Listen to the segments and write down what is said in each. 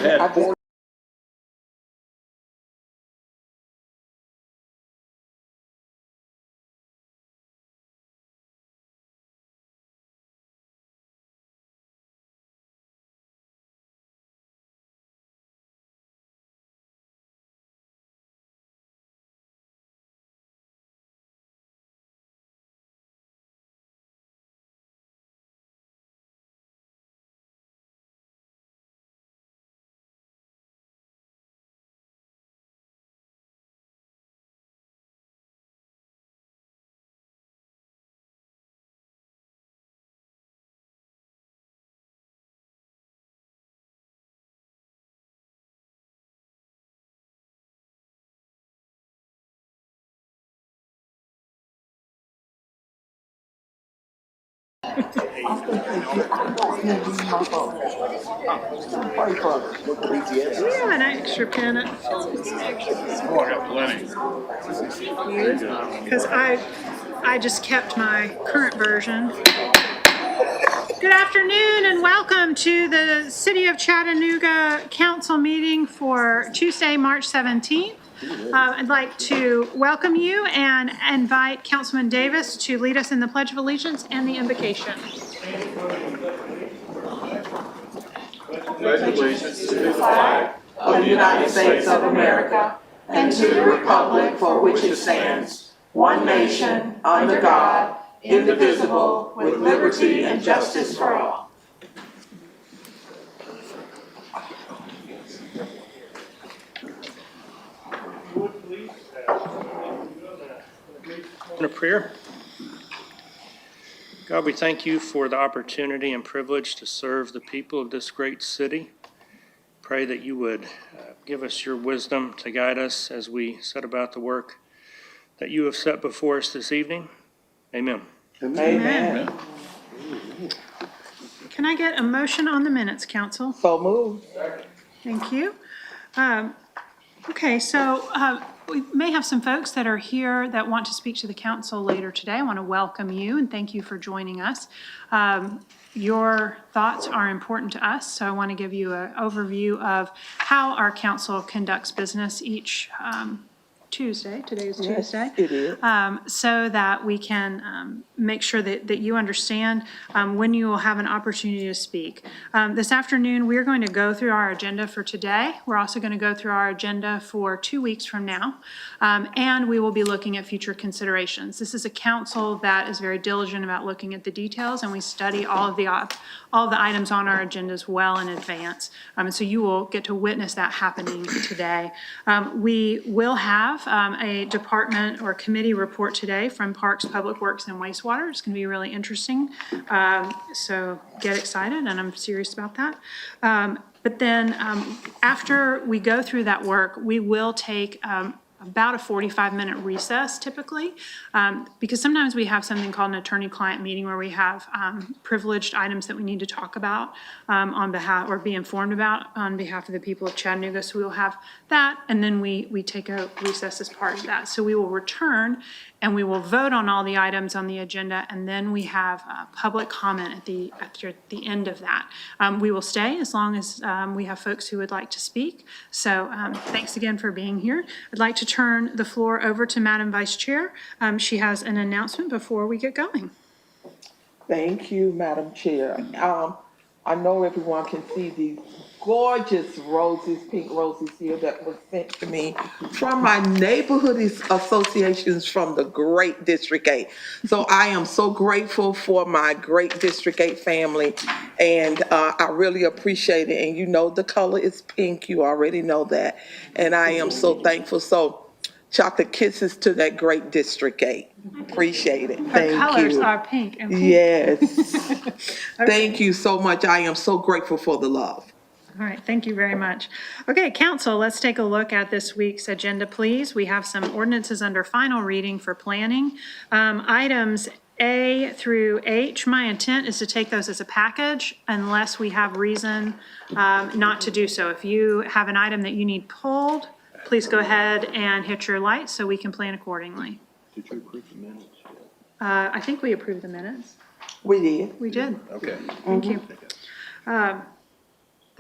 ahead. You have an extra pen? Oh, I got plenty. Because I just kept my current version. Good afternoon and welcome to the City of Chattanooga Council meeting for Tuesday, March 17th. I'd like to welcome you and invite Councilman Davis to lead us in the Pledge of Allegiance and the invocation. Pledge allegiance to the flag of the United States of America and to the republic for which it stands, one nation, under God, indivisible, with liberty and justice for all. In a prayer. God, we thank you for the opportunity and privilege to serve the people of this great city. Pray that you would give us your wisdom to guide us as we set about the work that you have set before us this evening. Amen. Amen. Can I get a motion on the minutes, Council? So moved. Thank you. Okay, so we may have some folks that are here that want to speak to the council later today. I want to welcome you and thank you for joining us. Your thoughts are important to us, so I want to give you an overview of how our council conducts business each Tuesday. Today is Tuesday. Yes, it is. So that we can make sure that you understand when you will have an opportunity to speak. This afternoon, we're going to go through our agenda for today. We're also going to go through our agenda for 2 weeks from now, and we will be looking at future considerations. This is a council that is very diligent about looking at the details, and we study all of the items on our agendas well in advance. And so you will get to witness that happening today. We will have a department or committee report today from Parks, Public Works, and Wastewater. It's going to be really interesting. So get excited, and I'm serious about that. But then after we go through that work, we will take about a 45-minute recess typically, because sometimes we have something called an attorney-client meeting where we have privileged items that we need to talk about on behalf or be informed about on behalf of the people of Chattanooga. So we will have that, and then we take a recess as part of that. So we will return and we will vote on all the items on the agenda, and then we have public comment at the end of that. We will stay as long as we have folks who would like to speak. So thanks again for being here. I'd like to turn the floor over to Madam Vice Chair. She has an announcement before we get going. Thank you, Madam Chair. I know everyone can see these gorgeous roses, pink roses here that was sent to me from my neighborhood associations from the great District 8. So I am so grateful for my great District 8 family, and I really appreciate it. And you know the color is pink, you already know that. And I am so thankful. So chocolate kisses to that great District 8. Appreciate it. Thank you. Her colors are pink and pink. Yes. Okay. Thank you so much. I am so grateful for the love. All right, thank you very much. Okay, council, let's take a look at this week's agenda, please. We have some ordinances under final reading for planning. Items A through H, my intent is to take those as a package unless we have reason not to do so. If you have an item that you need pulled, please go ahead and hit your light so we can plan accordingly. Did you approve the minutes? I think we approved the minutes. We did. We did. Okay. Thank you.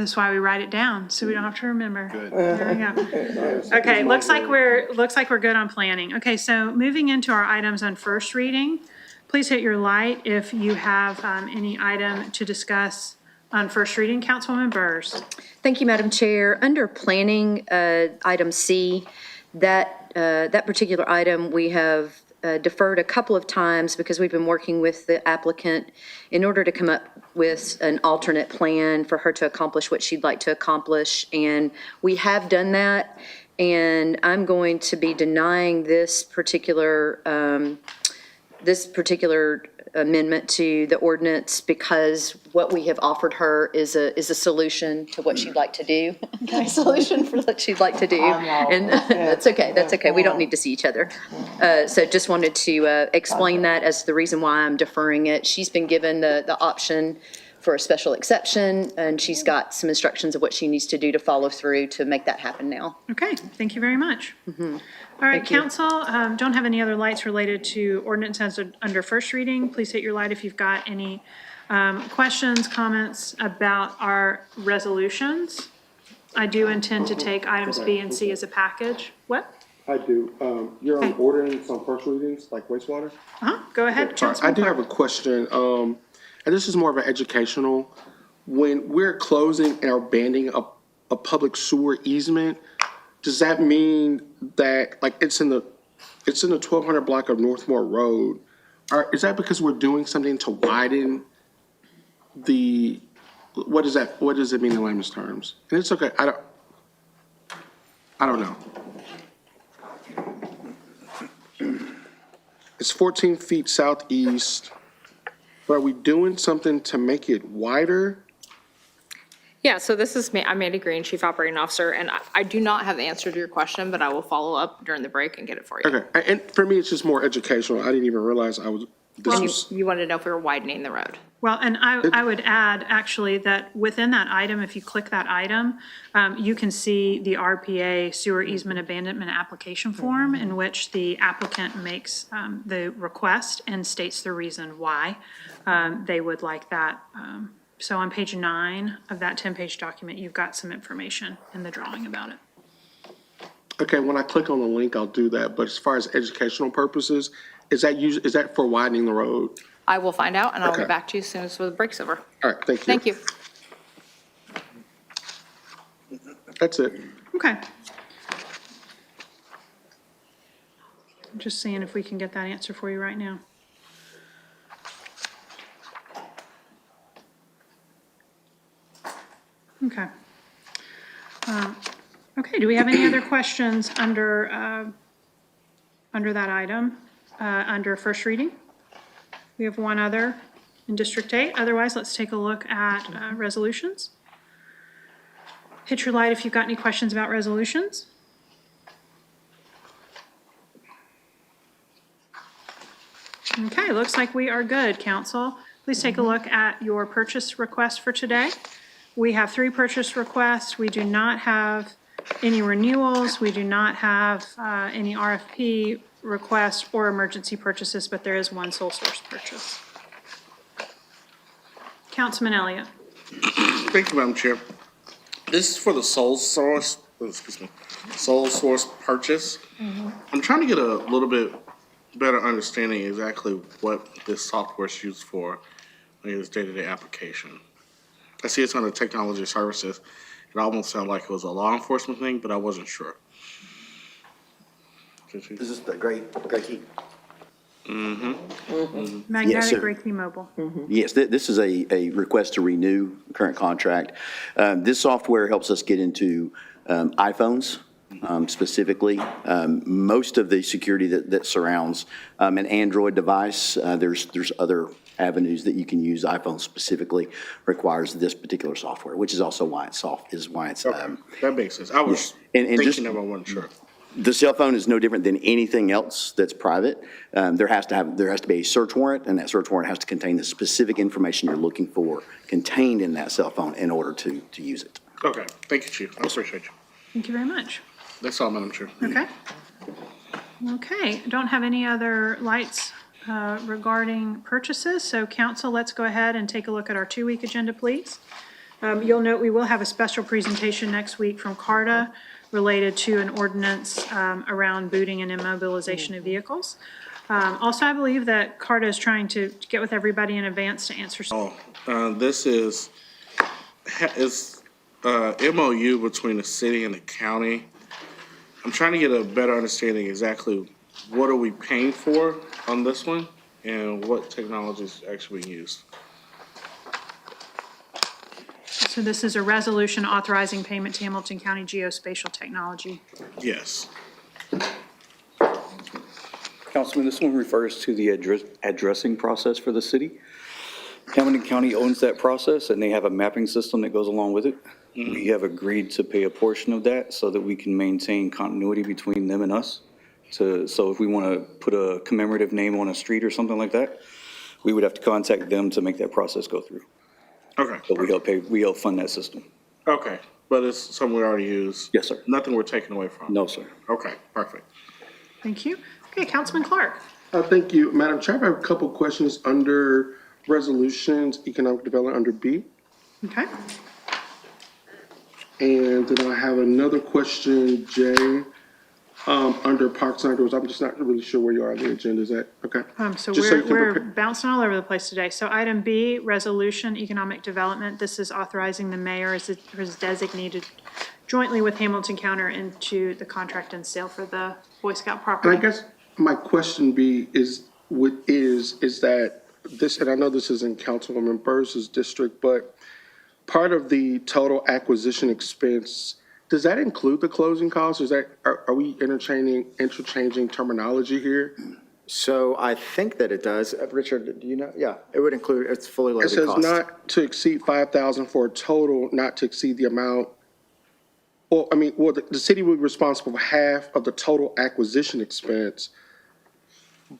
That's why we write it down, so we don't have to remember. Good. There we go. Okay, looks like we're good on planning. Okay, so moving into our items on first reading, please hit your light if you have any item to discuss on first reading. Councilwoman Burrs. Thank you, Madam Chair. Under planning, item C, that particular item, we have deferred a couple of times because we've been working with the applicant in order to come up with an alternate plan for her to accomplish what she'd like to accomplish. And we have done that. And I'm going to be denying this particular amendment to the ordinance because what we have offered her is a solution to what she'd like to do. A solution for what she'd like to do. I know. And that's okay. We don't need to see each other. So just wanted to explain that as the reason why I'm deferring it. She's been given the option for a special exception, and she's got some instructions of what she needs to do to follow through to make that happen now. Okay, thank you very much. All right, Thank you. council, don't have any other lights related to ordinances under first reading. Please hit your light if you've got any questions, comments about our resolutions. I do intend to take items B and C as a package. What? I do. You're on Okay. ordinance on first readings, like wastewater? Go ahead, I Councilman do have Park. a question, and this is more of an educational. When we're closing or abandoning a public sewer easement, does that mean that, like, it's in the 1200 block of Northmore Road? Or is that because we're doing something to widen what does it mean in layman's terms? And it's okay, I don't know. It's 14 feet southeast, but are we doing something to make it wider? Yeah, so this is me. I'm Mandy Green, Chief Operating Officer, and I do not have the answer to your question, but I will follow up during the break and get it for you. Okay, and for me, it's just more educational. I didn't even realize You wanted to know if we were widening the road. Well, and I would add, actually, that within that item, if you click that item, you can see the RPA sewer easement abandonment application form in which the applicant makes the request and states the reason why they would like that. So on page 9 of that 10-page document, you've got some information in the drawing about it. Okay, when I click on the link, I'll do that. But as far as educational purposes, is that for widening the road? I will find out, and I'll Okay. get back to you as soon as the break's over. All right, thank you. Thank you. That's it. Okay. I'm just seeing if we can get that answer for you right now. Okay. Okay, do we have any other questions under that item, under first reading? We have one other in District 8. Otherwise, let's take a look at resolutions. Hit your light if you've got any questions about resolutions. Okay, looks like we are good, council. Please take a look at your purchase request for today. We have 3 purchase requests. We do not have any renewals. We do not have any RFP requests or emergency purchases, but there is one sole source purchase. Councilman Elliott. Thank you, Madam Chair. This is for the sole source purchase. I'm trying to get a little bit better understanding exactly what this software is used for in its day-to-day application. I see it's under technology services. It almost sounded like it was a law enforcement thing, but I wasn't sure. Is this the gray key? Magnetic sir. Gray Key Mobile. Yes, this is a request to renew current contract. This software helps us get into iPhones specifically. Most of the security that surrounds an Android device, there's other avenues that you can use. iPhone specifically requires this particular software, which is also why it's Okay, that makes sense. I was And just- thinking of it, I wasn't sure. The cell phone is no different than anything else that's private. There has to be a search warrant, and that search warrant has to contain the specific information you're looking for contained in that cell phone in order to use it. Okay, thank you, Chief. I appreciate you. Thank you very much. That's all, Madam Chair. Okay. Okay, don't have any other lights regarding purchases, so council, let's go ahead and take a look at our 2-week agenda, please. You'll note we will have a special presentation next week from CARTA related to an ordinance around booting and immobilization of vehicles. Also, I believe that CARTA is trying to get with everybody in advance to answer. This is MOU between the city and the county. I'm trying to get a better understanding exactly what are we paying for on this one and what technology is actually being used. So this is a resolution authorizing payment to Hamilton County Geospatial Technology. Yes. Councilman, this one refers to the addressing process for the city. Hamilton County owns that process, and they have a mapping system that goes along with it. We have agreed to pay a portion of that so that we can maintain continuity between them and us. So if we want to put a commemorative name on a street or something like that, we would have to contact them to make that process go through. Okay. But we help fund that system. Okay, but it's something we already use? Yes, sir. Nothing we're taking away from? No, sir. Okay, perfect. Thank you. Okay, Councilman Clark. Thank you, Madam Chair. I have a couple questions under resolutions, economic development under B. Okay. And then I have another question, Jay, under parks and outdoors. I'm just not really sure where you are on the agenda. Is that okay? So Just you can we're prepare- bouncing all over the place today. So item B, resolution, economic development. This is authorizing the mayor as designated jointly with Hamilton County into the contract and sale for the Boy Scout And property. I guess my question B is that this, and I know this is in Councilwoman Burrs's district, but part of the total acquisition expense, does that include the closing costs? Are we interchanging terminology here? So I think that it does. Richard, do you know? Yeah, it would include, it's fully It loaded says cost. not to exceed 5,000 for a total, not to exceed the amount. Well, the city will be responsible for half of the total acquisition expense.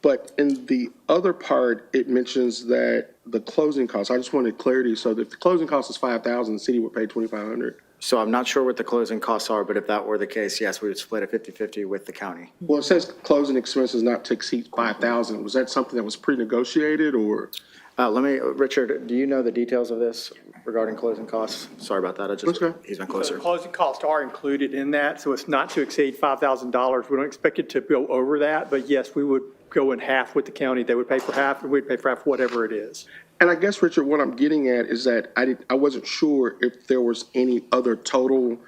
But in the other part, it mentions that the closing costs, I just wanted clarity. So if the closing cost is 5,000, the city would pay 2,500. So I'm not sure what the closing costs are, but if that were the case, yes, we would split it 50-50 with the county. Well, it says closing expenses not to exceed 5,000. Was that something that was pre-negotiated or? Richard, do you know the details of this regarding closing costs? Sorry about that. Okay. He's been So closer. closing costs are included in that, so it's not to exceed $5,000. We don't expect it to go over that, but yes, we would go in half with the county. They would pay for half, and we'd pay for half, whatever it is. And I guess, Richard, what I'm getting at is that I wasn't sure if there was any other total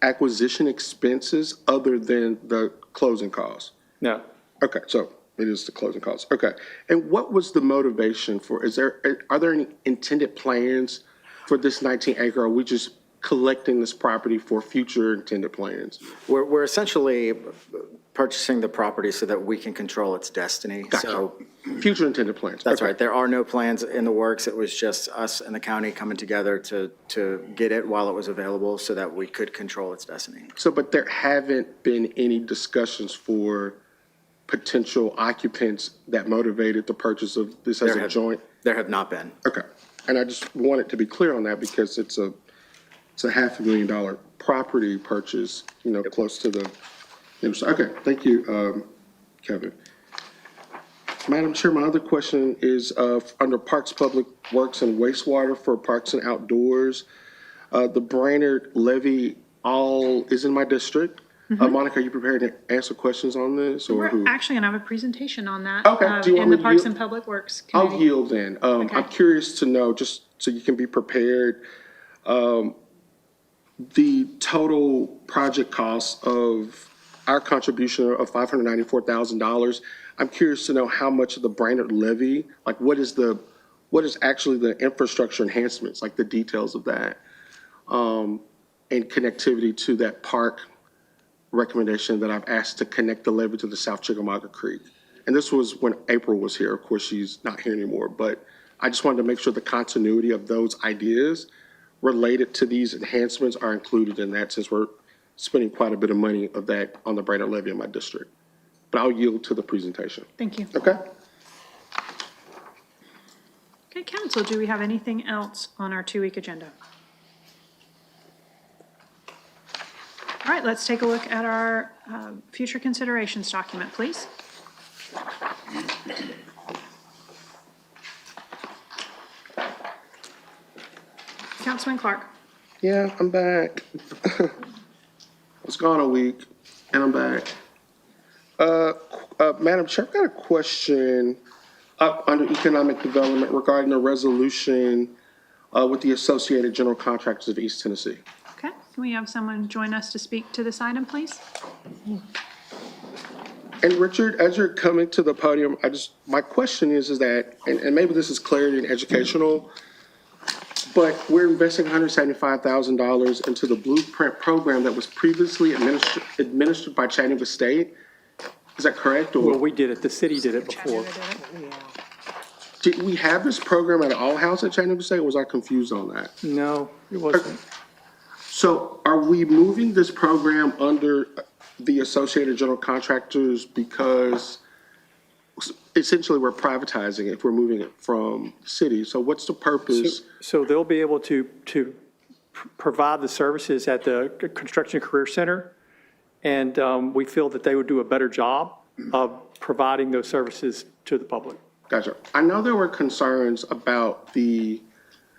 acquisition expenses other than the closing costs. No. Okay, so it is the closing costs. Okay. And what was the motivation for, are there any intended plans for this 19 acre? Or are we just collecting this property for future intended plans? We're essentially purchasing the property so that we can control its destiny. Gotcha. So Future intended plans. that's Okay. right. There are no plans in the works. It was just us and the county coming together to get it while it was available so that we could control its destiny. So, but there haven't been any discussions for potential occupants that motivated the purchase of this as a joint? There have not been. Okay. And I just wanted to be clear on that because it's a $500,000 property purchase, close to the, okay, thank you, Kevin. Madam Chair, my other question is under Parks, Public Works and Wastewater for Parks and Outdoors. The Brainerd levy is in my district. Monica, are you prepared to answer questions on this? Or who? We're actually going to have a presentation on that. Okay. Do you want in me the to Parks yield? and Public Works I'll Committee. yield then. I'm curious to know, just so you can be prepared, the total project cost of our contribution of $594,000. I'm curious to know how much of the Brainerd levy, like what is actually the infrastructure enhancements, like the details of that, and connectivity to that park recommendation that I've asked to connect the levee to the South Chickamauga Creek. And this was when April was here. Of course, she's not here anymore, but I just wanted to make sure the continuity of those ideas related to these enhancements are included in that, since we're spending quite a bit of money of that on the Brainerd levee in my district. But I'll yield to the presentation. Thank you. Okay? Okay, council, do we have anything else on our 2-week agenda? All right, let's take a look at our future considerations document, please. Councilman Clark. Yeah, I'm back. I was gone a week, and I'm back. Madam Chair, I've got a question up under economic development regarding the resolution with the Associated General Contractors of East Tennessee. Okay, can we have someone join us to speak to this item, please? And Richard, as you're coming to the podium, my question is that, and maybe this is clarity and educational, but we're investing $175,000 into the Blueprint program that was previously administered by Chattanooga State. Is that correct? Well, Or we did it, the city did it before. did we have this program at all house at Chattanooga State? Or was I confused on that? No, it wasn't. So are we moving this program under the Associated General Contractors because essentially we're privatizing it if we're moving it from the city? So what's the purpose? So they'll be able to provide the services at the Construction Career Center, and we feel that they would do a better job of providing those services to the public. Gotcha. I know there were concerns about the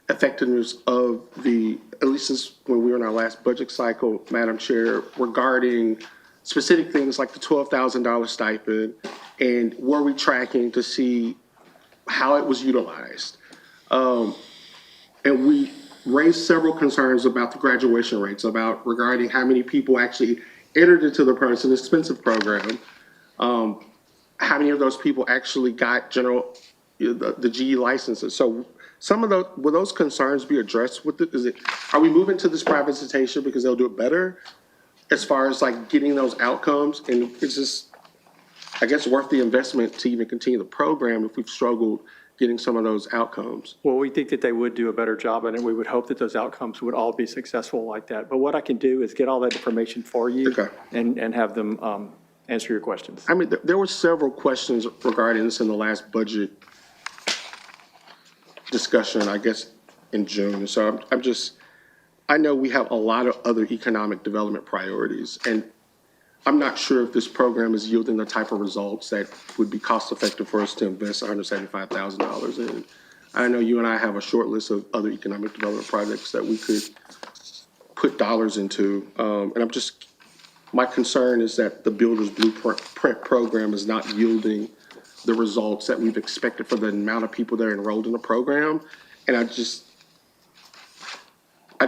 effectiveness of at least since when we were in our last budget cycle, Madam Chair, regarding specific things like the $12,000 stipend, and were we tracking to see how it was utilized? And we raised several concerns about the graduation rates, regarding how many people actually entered into the Person Expensive Program. How many of those people actually got the GE licenses? So some of those, will those concerns be addressed with it? Are we moving to this privatization because they'll do it better as far as like getting those outcomes? And it's just, I guess, worth the investment to even continue the program if we've struggled getting some of those outcomes. Well, we think that they would do a better job, and we would hope that those outcomes would all be successful like that. But what I can do is get all that information for you Okay. and have them answer your questions. I mean, there were several questions regarding this in the last budget discussion, I guess, in June. So I know we have a lot of other economic development priorities, and I'm not sure if this program is yielding the type of results that would be cost effective for us to invest $175,000 in. I know you and I have a short list of other economic development projects that we could put dollars into. And my concern is that the Builder's Blueprint program is not yielding the results that we've expected for the amount of people that are enrolled in the program. And I'd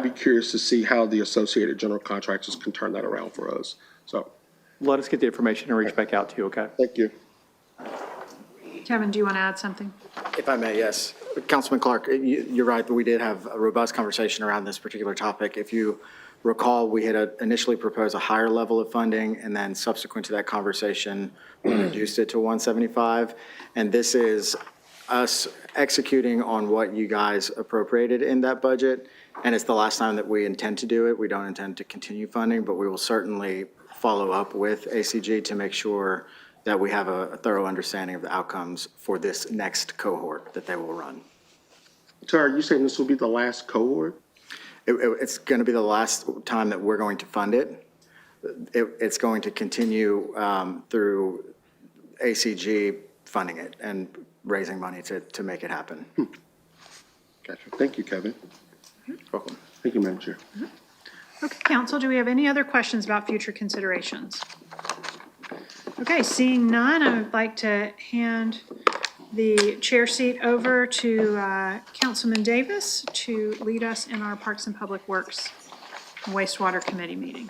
be curious to see how the Associated General Contractors can turn that around for us. So, Let us get the information and reach back out to you, okay? thank you. Kevin, do you want to add something? If I may, yes. Councilman Clark, you're right, but we did have a robust conversation around this particular topic. If you recall, we had initially proposed a higher level of funding, and then subsequent to that conversation, we reduced it to 175. And this is us executing on what you guys appropriated in that budget. And it's the last time that we intend to do it. We don't intend to continue funding, but we will certainly follow up with ACG to make sure that we have a thorough understanding of the outcomes for this next cohort that they will run. So are you saying this will be the last cohort? It's going to be the last time that we're going to fund it. It's going to continue through ACG funding it and raising money to make it happen. Gotcha. Thank you, Kevin. Welcome. Thank you, Madam Chair. Okay, council, do we have any other questions about future considerations? Okay, seeing none, I would like to hand the chair seat over to Councilman Davis to lead us in our Parks and Public Works and Wastewater Committee meeting.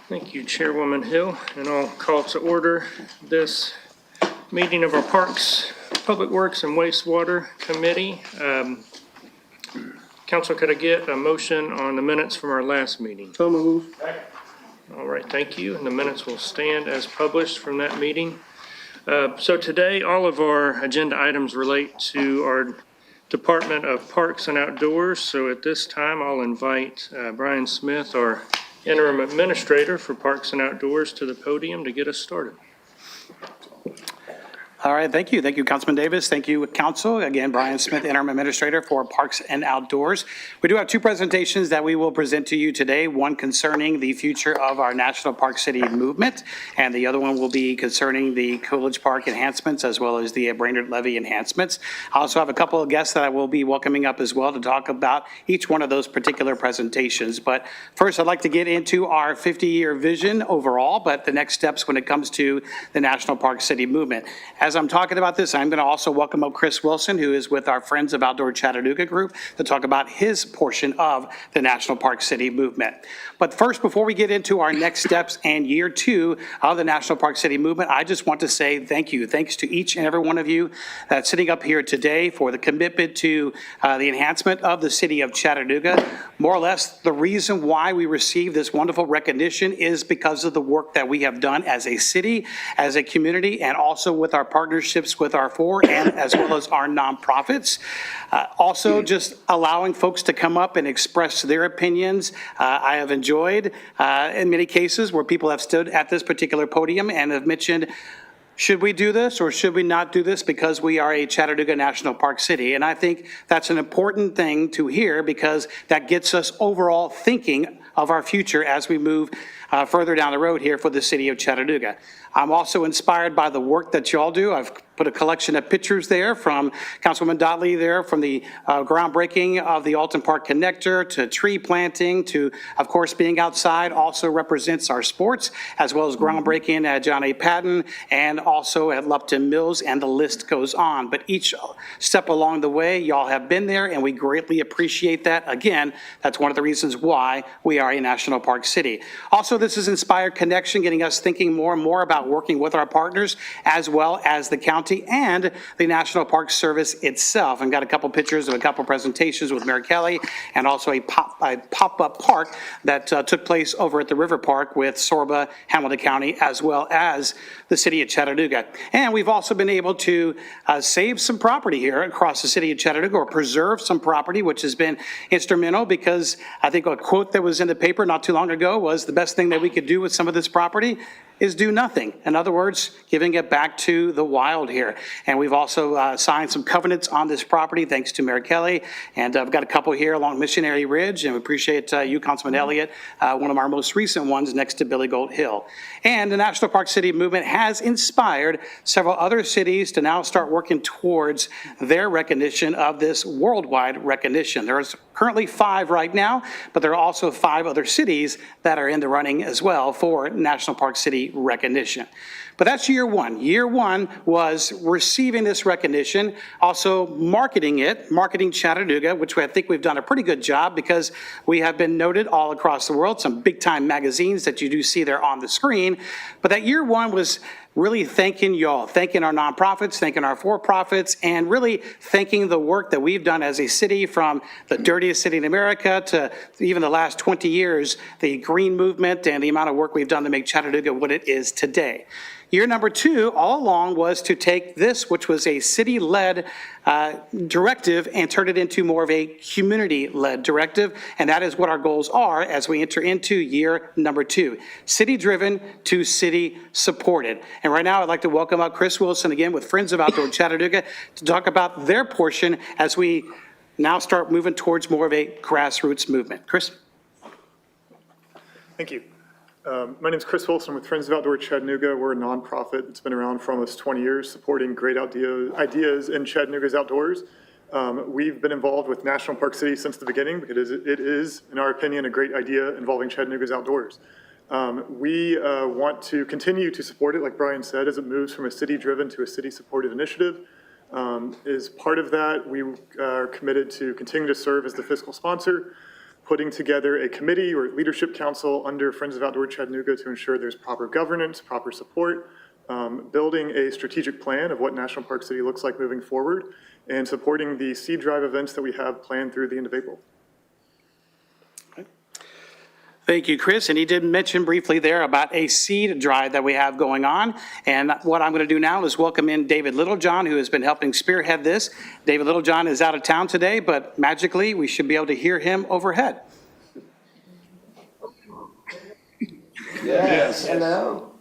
Thank you, Chairwoman Hill, and I'll call to order this meeting of our Parks, Public Works, and Wastewater Committee. Council, could I get a motion on the minutes from our last meeting? So moved. All right, thank you, and the minutes will stand as published from that meeting. So today, all of our agenda items relate to our Department of Parks and Outdoors. So at this time, I'll invite Brian Smith, our interim administrator for Parks and Outdoors, to the podium to get us started. All right, thank you. Thank you, Councilman Davis. Thank you, Council. Again, Brian Smith, Interim Administrator for Parks and Outdoors. We do have two presentations that we will present to you today, one concerning the future of our National Park City movement, and the other one will be concerning the Coolidge Park enhancements as well as the Brainerd Levee enhancements. I also have a couple of guests that I will be welcoming up as well to talk about each one of those particular presentations. But first, I'd like to get into our 50-year vision overall, but the next steps when it comes to the National Park City movement. As I'm talking about this, I'm going to also welcome up Chris Wilson, who is with our Friends of Outdoor Chattanooga group, to talk about his portion of the National Park City movement. But first, before we get into our next steps and year 2 of the National Park City movement, I just want to say thank you. Thanks to each and every one of you that's sitting up here today for the commitment to the enhancement of the city of Chattanooga. More or less, the reason why we receive this wonderful recognition is because of the work that we have done as a city, as a community, and also with our partnerships with our and as well as our nonprofits. Also, just allowing folks to come up and express their opinions. I have enjoyed, in many cases, where people have stood at this particular podium and have mentioned, should we do this or should we not do this because we are a Chattanooga National Park City? And I think that's an important thing to hear because that gets us overall thinking of our future as we move further down the road here for the city of Chattanooga. I'm also inspired by the work that y'all do. I've put a collection of pictures there from Councilwoman Dotley there, from the groundbreaking of the Alton Park Connector to tree planting to, of course, being outside also represents our sports, as well as groundbreaking at John A. Patton and also at Lupton Mills, and the list goes on. But each step along the way, y'all have been there, and we greatly appreciate that. Again, that's one of the reasons why we are a national park city. Also, this has inspired connection, getting us thinking more and more about working with our partners, as well as the county and the National Park Service itself. And got a couple pictures of a couple presentations with Mayor Kelly, and also a pop-up park that took place over at the River Park with Sorba, Hamilton County, as well as the city of Chattanooga. And we've also been able to save some property here across the city of Chattanooga, or preserve some property, which has been instrumental, because I think a quote that was in the paper not too long ago was the best thing that we could do with some of this property is do nothing. In other words, giving it back to the wild here. And we've also signed some covenants on this property, thanks to Mayor Kelly. And I've got a couple here along Missionary Ridge, and we appreciate you, Councilman Elliott, one of our most recent ones next to Billy Goat Hill. And the National Park City movement has inspired several other cities to now start working towards their recognition of this worldwide recognition. There's currently 5 right now, but there are also 5 other cities that are in the running as well for National Park City recognition. But that's year 1. Year 1 was receiving this recognition, also marketing it, marketing Chattanooga, which I think we've done a pretty good job because we have been noted all across the world, some big time magazines that you do see there on the screen. But that year 1 was really thanking y'all, thanking our nonprofits, thanking our for-profits, and really thanking the work that we've done as a city, from the dirtiest city in America to even the last 20 years, the green movement and the amount of work we've done to make Chattanooga what it is today. Year number 2 all along was to take this, which was a city-led directive, and turn it into more of a community-led directive. And that is what our goals are as we enter into year number 2. City-driven to city-supported. And right now, I'd like to welcome up Chris Wilson again with Friends of Outdoor Chattanooga to talk about their portion as we now start moving towards more of a grassroots movement. Chris? Thank you. My name is Chris Wilson with Friends of Outdoor Chattanooga. We're a nonprofit that's been around for almost 20 years, supporting great ideas in Chattanooga's outdoors. We've been involved with National Park City since the beginning because it is, in our opinion, a great idea involving Chattanooga's outdoors. We want to continue to support it, like Brian said, as it moves from a city-driven to a city-supported initiative. As part of that, we are committed to continue to serve as the fiscal sponsor, putting together a committee or leadership council under Friends of Outdoor Chattanooga to ensure there's proper governance, proper support, building a strategic plan of what National Park City looks like moving forward, and supporting the seed drive events that we have planned through the end of April. Thank you, Chris. And he did mention briefly there about a seed drive that we have going on. And what I'm going to do now is welcome in David Littlejohn, who has been helping spearhead this. David Littlejohn is out of town today, but magically we should be able to hear him overhead. Yes. Hello.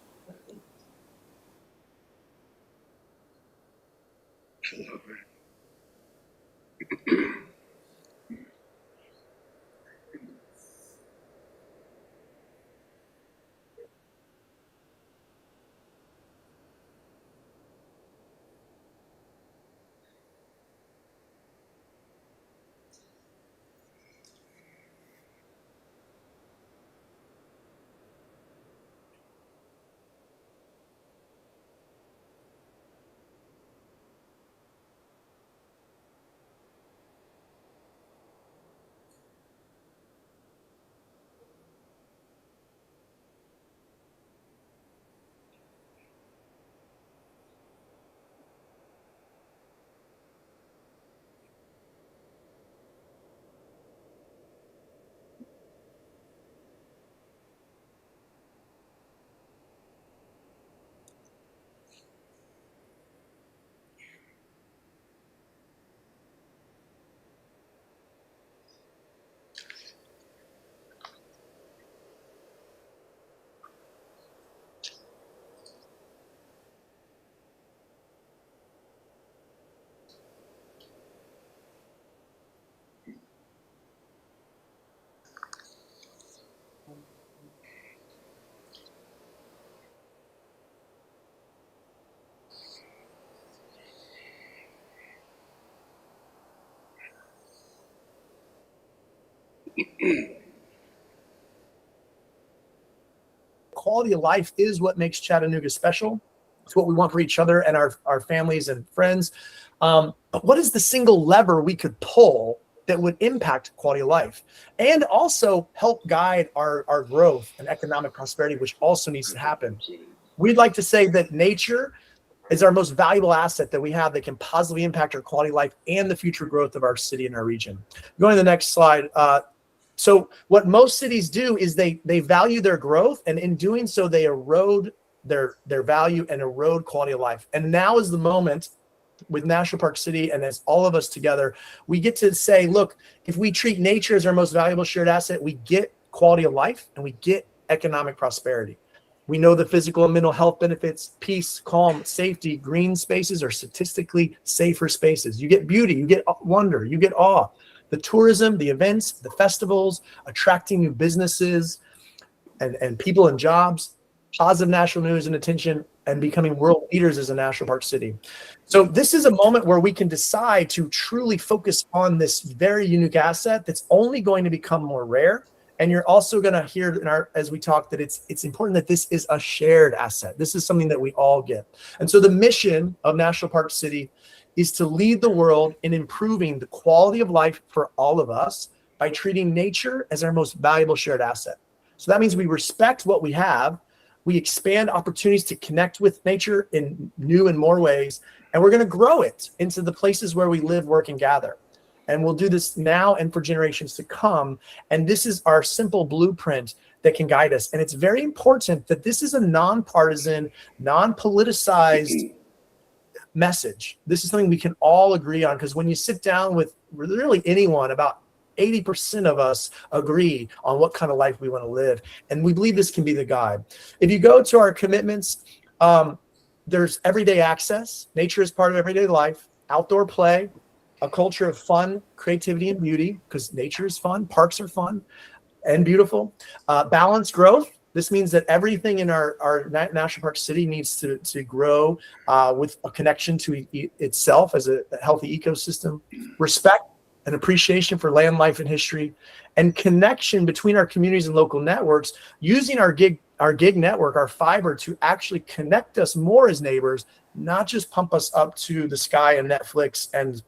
Quality of life is what makes Chattanooga special. It's what we want for each other and our families and friends. But what is the single lever we could pull that would impact quality of life and also help guide our growth and economic prosperity, which also needs to happen? We'd like to say that nature is our most valuable asset that we have that can positively impact our quality of life and the future growth of our city and our region. Going to the next slide. So what most cities do is they value their growth, and in doing so, they erode their value and erode quality of life. And now is the moment with National Park City, and as all of us together, we get to say, look, if we treat nature as our most valuable shared asset, we get quality of life and we get economic prosperity. We know the physical and mental health benefits, peace, calm, safety, green spaces are statistically safer spaces. You get beauty, you get wonder, you get awe. The tourism, the events, the festivals, attracting new businesses and people and jobs, positive national news and attention, and becoming world leaders as a national park city. So this is a moment where we can decide to truly focus on this very unique asset that's only going to become more rare. And you're also going to hear as we talk that it's important that this is a shared asset. This is something that we all get. And so the mission of National Park City is to lead the world in improving the quality of life for all of us by treating nature as our most valuable shared asset. So that means we respect what we have, we expand opportunities to connect with nature in new and more ways, and we're going to grow it into the places where we live, work, and gather. And we'll do this now and for generations to come. And this is our simple blueprint that can guide us. And it's very important that this is a nonpartisan, non-politicized message. This is something we can all agree on, because when you sit down with really anyone, about 80% of us agree on what kind of life we want to live. And we believe this can be the guide. If you go to our commitments, there's everyday access. Nature is part of everyday life. Outdoor play, a culture of fun, creativity, and beauty, because nature is fun. Parks are fun and beautiful. Balanced growth. This means that everything in our National Park City needs to grow with a connection to itself as a healthy ecosystem. Respect and appreciation for land, life, and history, and connection between our communities and local networks, using our gig network, our fiber, to actually connect us more as neighbors, not just pump us up to the sky and Netflix and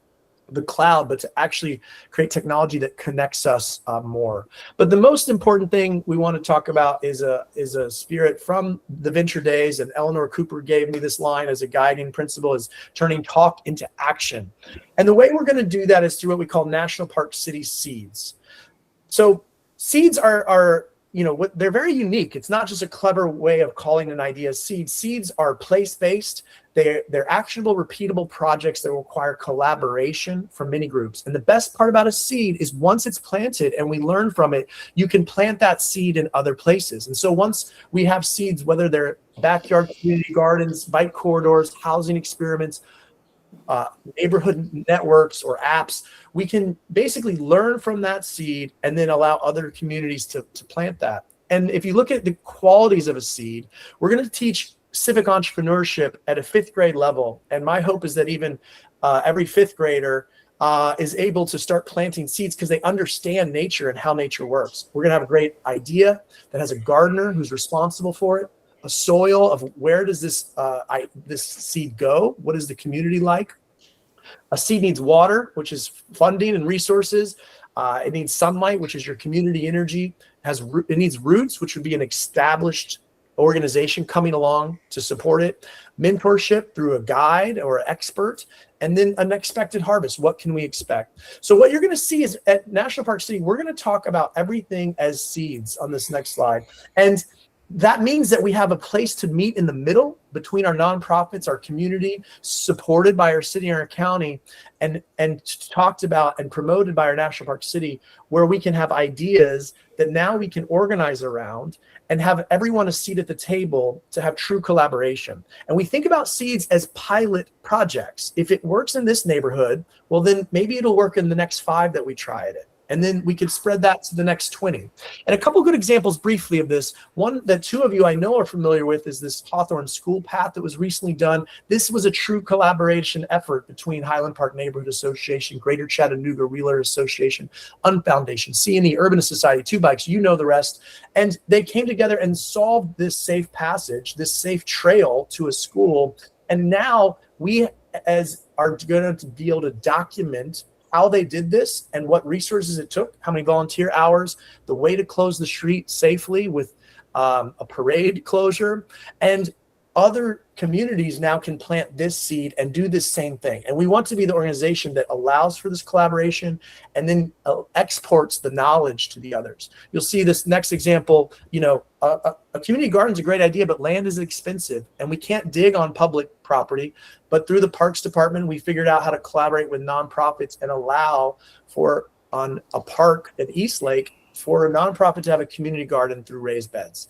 the cloud, but to actually create technology that connects us more. But the most important thing we want to talk about is a spirit from the venture days, and Eleanor Cooper gave me this line as a guiding principle, is turning talk into action. And the way we're going to do that is through what we call National Park City Seeds. So seeds are they're very unique. It's not just a clever way of calling an idea seed. Seeds are place-based. They're actionable, repeatable projects that require collaboration from many groups. And the best part about a seed is once it's planted and we learn from it, you can plant that seed in other places. And so once we have seeds, whether they're backyard community gardens, bike corridors, housing experiments, neighborhood networks or apps, we can basically learn from that seed and then allow other communities to plant that. And if you look at the qualities of a seed, we're going to teach civic entrepreneurship at a 5th grade level. And my hope is that even every 5th grader is able to start planting seeds because they understand nature and how nature works. We're going to have a great idea that has a gardener who's responsible for it, a soil of where does this seed go? What is the community like? A seed needs water, which is funding and resources. It needs sunlight, which is your community energy. It needs roots, which would be an established organization coming along to support it. Mentorship through a guide or an expert. And then an expected harvest. What can we expect? So what you're going to see is at National Park City, we're going to talk about everything as seeds on this next slide. And that means that we have a place to meet in the middle between our nonprofits, our community, supported by our city and our county, and talked about and promoted by our National Park City, where we can have ideas that now we can organize around and have everyone a seat at the table to have true collaboration. And we think about seeds as pilot projects. If it works in this neighborhood, well, then maybe it'll work in the next 5 that we try it in. And then we could spread that to the next 20. And a couple good examples briefly of this. One that two of you I know are familiar with is this Hawthorne School Path that was recently done. This was a true collaboration effort between Highland Park Neighborhood Association, Greater Chattanooga Realtor Association, Unfoundation, C&E, Urban Society, Two Bikes, you know the rest. And they came together and solved this safe passage, this safe trail to a school. And now we are going to be able to document how they did this and what resources it took, how many volunteer hours, the way to close the street safely with a parade closure. And other communities now can plant this seed and do this same thing. And we want to be the organization that allows for this collaboration and then exports the knowledge to the others. You'll see this next example, a community garden is a great idea, but land is expensive and we can't dig on public property. But through the Parks Department, we figured out how to collaborate with nonprofits and allow for on a park at East Lake for a nonprofit to have a community garden through raised beds.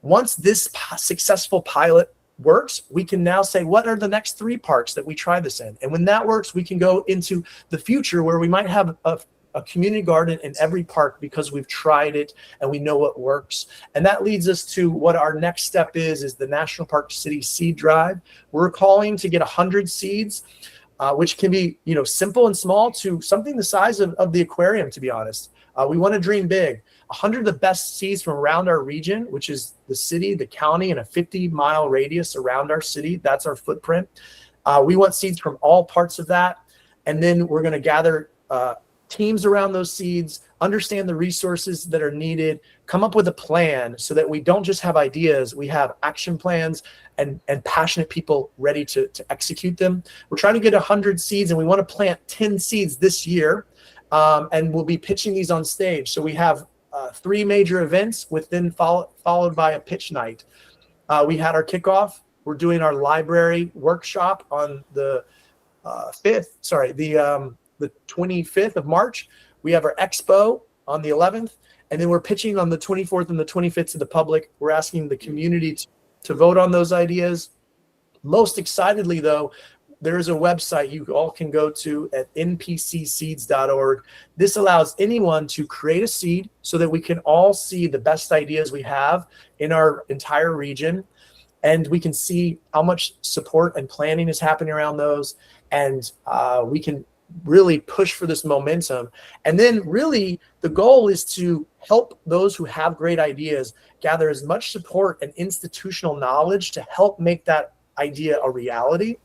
Once this successful pilot works, we can now say, what are the next 3 parks that we try this in? And when that works, we can go into the future where we might have a community garden in every park because we've tried it and we know what works. And that leads us to what our next step is the National Park City Seed Drive. We're calling to get 100 seeds, which can be, simple and small to something the size of the aquarium, to be honest. We want to dream big. 100 of the best seeds from around our region, which is the city, the county, and a 50-mile radius around our city. That's our footprint. We want seeds from all parts of that. And then we're going to gather teams around those seeds, understand the resources that are needed, come up with a plan so that we don't just have ideas, we have action plans and passionate people ready to execute them. We're trying to get 100 seeds and we want to plant 10 seeds this year. And we'll be pitching these on stage. So we have 3 major events followed by a pitch night. We had our kickoff. We're doing our library workshop on the 25th of March. We have our expo on the 11th, and then we're pitching on the 24th and the 25th to the public. We're asking the community to vote on those ideas. Most excitedly, though, there is a website you all can go to at npcseeds.org. This allows anyone to create a seed so that we can all see the best ideas we have in our entire region. And we can see how much support and planning is happening around those. And we can really push for this momentum. And then really the goal is to help those who have great ideas gather as much support and institutional knowledge to help make that idea a reality.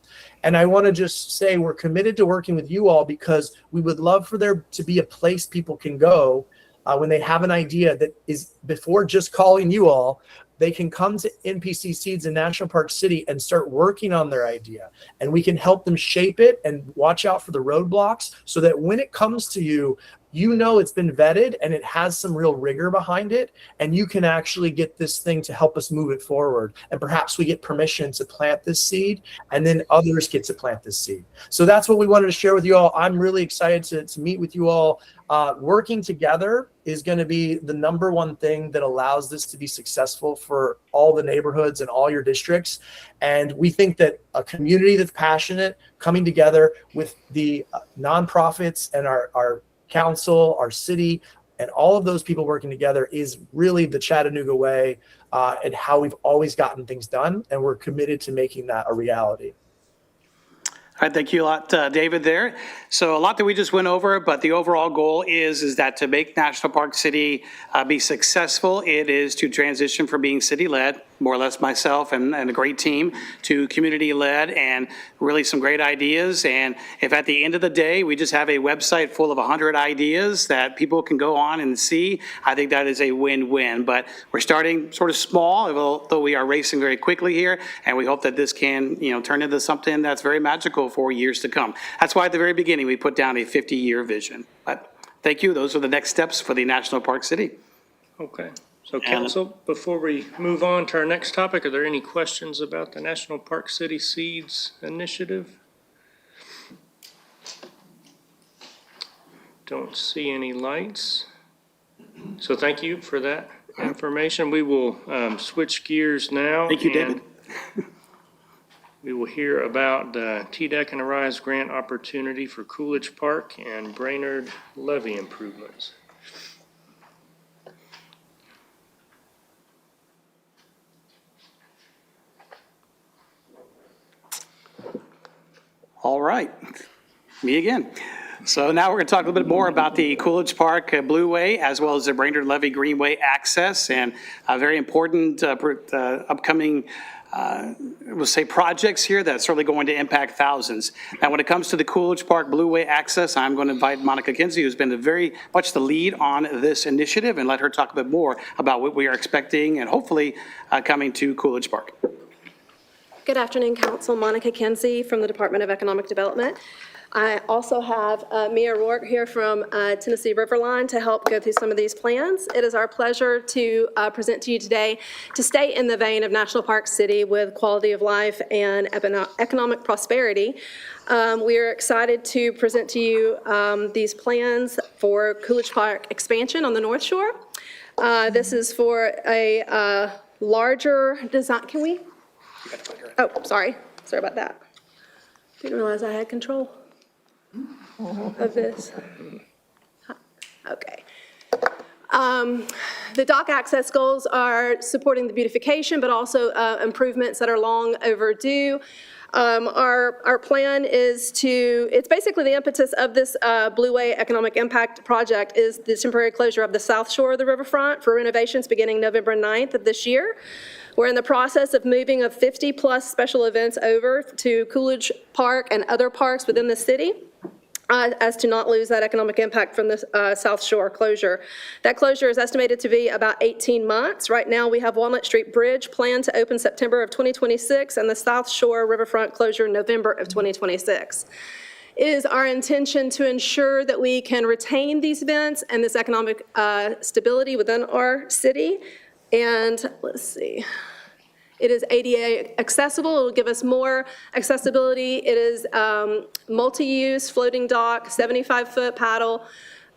And I want to just say we're committed to working with you all because we would love for there to be a place people can go when they have an idea that is before just calling you all. They can come to NPC Seeds in National Park City and start working on their idea. And we can help them shape it and watch out for the roadblocks so that when it comes to you, it's been vetted and it has some real rigor behind it. And you can actually get this thing to help us move it forward. And perhaps we get permission to plant this seed and then others get to plant this seed. So that's what we wanted to share with you all. I'm really excited to meet with you all. Working together is going to be the number one thing that allows this to be successful for all the neighborhoods and all your districts. And we think that a community that's passionate coming together with the nonprofits and our council, our city, and all of those people working together is really the Chattanooga way and how we've always gotten things done. And we're committed to making that a reality. All right, thank you a lot, David, there. So a lot that we just went over, but the overall goal is that to make National Park City be successful, it is to transition from being city-led, more or less myself and a great team, to community-led and really some great ideas. And if at the end of the day, we just have a website full of 100 ideas that people can go on and see, I think that is a win-win. But we're starting sort of small, although we are racing very quickly here, and we hope that this can, turn into something that's very magical for years to come. That's why at the very beginning, we put down a 50-year vision. But thank you. Those are the next steps for the National Park City. Okay. So council, before we move on to our next topic, are there any questions about the National Park City Seeds Initiative? Don't see any lights. So thank you for that information. We will switch gears now. Thank you, David. We will hear about the TDEC and Arise grant opportunity for Coolidge Park and Brainerd levee improvements. All right, me again. So now we're going to talk a little bit more about the Coolidge Park Blueway as well as the Brainerd Levee Greenway access and a very important upcoming we'll say projects here that's certainly going to impact thousands. Now, when it comes to the Coolidge Park Blueway access, I'm going to invite Monica Kinsey, who's been very much the lead on this initiative, and let her talk a bit more about what we are expecting and hopefully coming to Coolidge Park. Good afternoon, Council. Monica Kinsey from the Department of Economic Development. I also have Mia Rourke here from Tennessee Riverline to help go through some of these plans. It is our pleasure to present to you today to stay in the vein of National Park City with quality of life and economic prosperity. We are excited to present to you these plans for Coolidge Park expansion on the North Shore. This is for a larger design. Can we? Oh, sorry about that. Didn't realize I had control of this. Okay. The dock access goals are supporting the beautification, but also improvements that are long overdue. Our plan is it's basically the impetus of this Blueway Economic Impact Project is the temporary closure of the south shore of the riverfront for renovations beginning November 9th of this year. We're in the process of moving of 50-plus special events over to Coolidge Park and other parks within the city as to not lose that economic impact from the South Shore closure. That closure is estimated to be about 18 months. Right now, we have Walnut Street Bridge planned to open September of 2026 and the South Shore Riverfront closure November of 2026. It is our intention to ensure that we can retain these events and this economic stability within our city. And let's see, it is ADA accessible. It will give us more accessibility. It is multi-use floating dock, 75-foot paddle,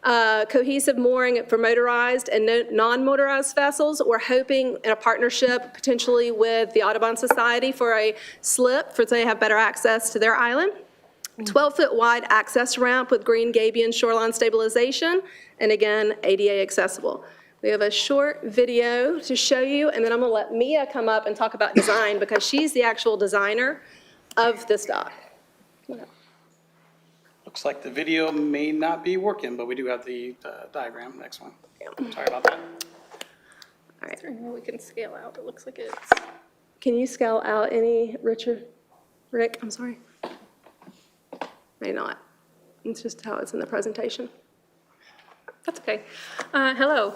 cohesive mooring for motorized and non-motorized vessels. We're hoping in a partnership potentially with the Audubon Society for a slip for so they have better access to their island. 12-foot wide access ramp with green gabion shoreline stabilization, and again, ADA accessible. We have a short video to show you, and then I'm going to let Mia come up and talk about design because she's the actual designer of this dock. Looks like the video may not be working, but we do have the diagram. Next one. Sorry about that. All right. We can scale out. It looks like it's. Can you scale out any, Rick? I'm sorry. May not. It's just how it's in the presentation. That's okay. Hello.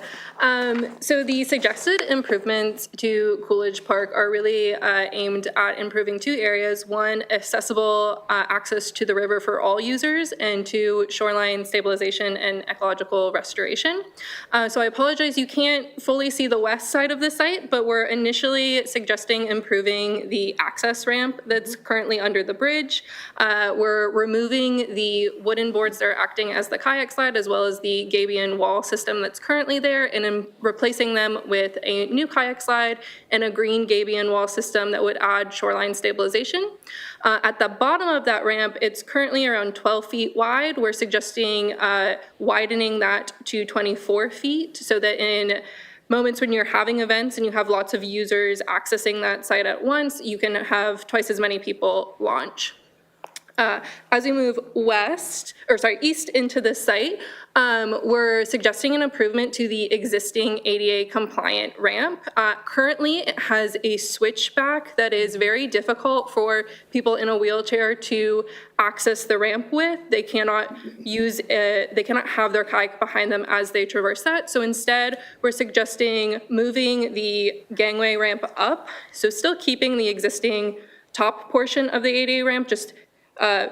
So the suggested improvements to Coolidge Park are really aimed at improving two areas. One, accessible access to the river for all users, and two, shoreline stabilization and ecological restoration. So I apologize, you can't fully see the west side of the site, but we're initially suggesting improving the access ramp that's currently under the bridge. We're removing the wooden boards that are acting as the kayak slide, as well as the gabion wall system that's currently there, and replacing them with a new kayak slide and a green gabion wall system that would add shoreline stabilization. At the bottom of that ramp, it's currently around 12 feet wide. We're suggesting widening that to 24 feet so that in moments when you're having events and you have lots of users accessing that site at once, you can have twice as many people launch. As we move east into the site, we're suggesting an improvement to the existing ADA compliant ramp. Currently, it has a switchback that is very difficult for people in a wheelchair to access the ramp with. They cannot have their kayak behind them as they traverse that. So instead, we're suggesting moving the gangway ramp up. So still keeping the existing top portion of the ADA ramp, just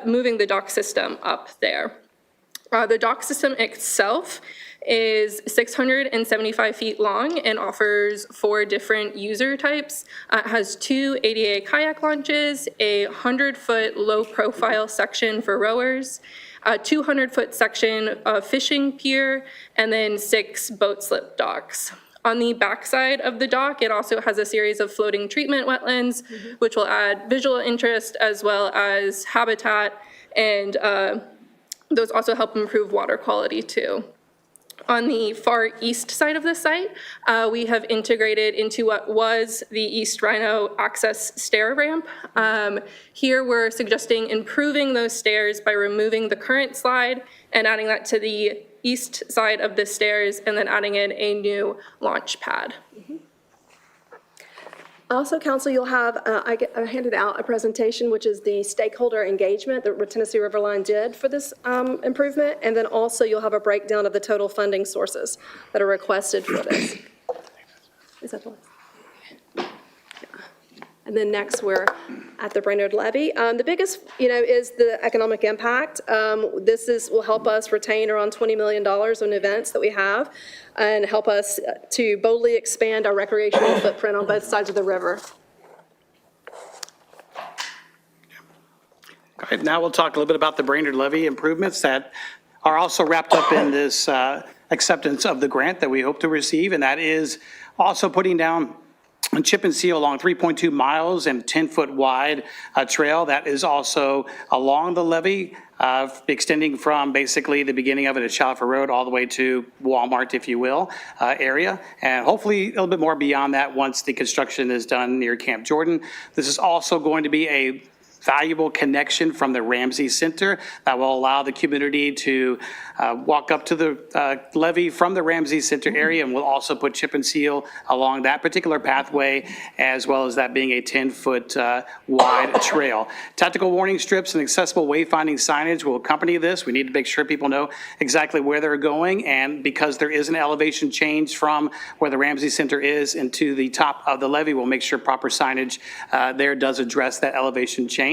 moving the dock system up there. The dock system itself is 675 feet long and offers 4 different user types. It has 2 ADA kayak launches, a 100-foot low-profile section for rowers, a 200-foot section of fishing pier, and then 6 boat slip docks. On the backside of the dock, it also has a series of floating treatment wetlands, which will add visual interest as well as habitat, and those also help improve water quality too. On the far east side of the site, we have integrated into what was the East Rhino access stair ramp. Here we're suggesting improving those stairs by removing the current slide and adding that to the east side of the stairs, and then adding in a new launch pad. Also, council, you'll have, I handed out a presentation, which is the stakeholder engagement that Tennessee River Line did for this improvement. And then also you'll have a breakdown of the total funding sources that are requested for this. Is that the last? And then next, we're at the Brainerd Levy. The biggest, is the economic impact. This will help us retain around $20 million in events that we have and help us to boldly expand our recreational footprint on both sides of the river. All right, now we'll talk a little bit about the Brainerd Levy improvements that are also wrapped up in this acceptance of the grant that we hope to receive, and that is also putting down a chip and seal along 3.2 miles and 10-foot wide trail that is also along the levee, extending from basically the beginning of it at Chalfer Road all the way to Walmart, if you will, area. And hopefully a little bit more beyond that once the construction is done near Camp Jordan. This is also going to be a valuable connection from the Ramsey Center that will allow the community to walk up to the levee from the Ramsey Center area, and we'll also put chip and seal along that particular pathway, as well as that being a 10-foot wide trail. Tactical warning strips and accessible wayfinding signage will accompany this. We need to make sure people know exactly where they're going, and because there is an elevation change from where the Ramsey Center is into the top of the levee, we'll make sure proper signage there does address that elevation change.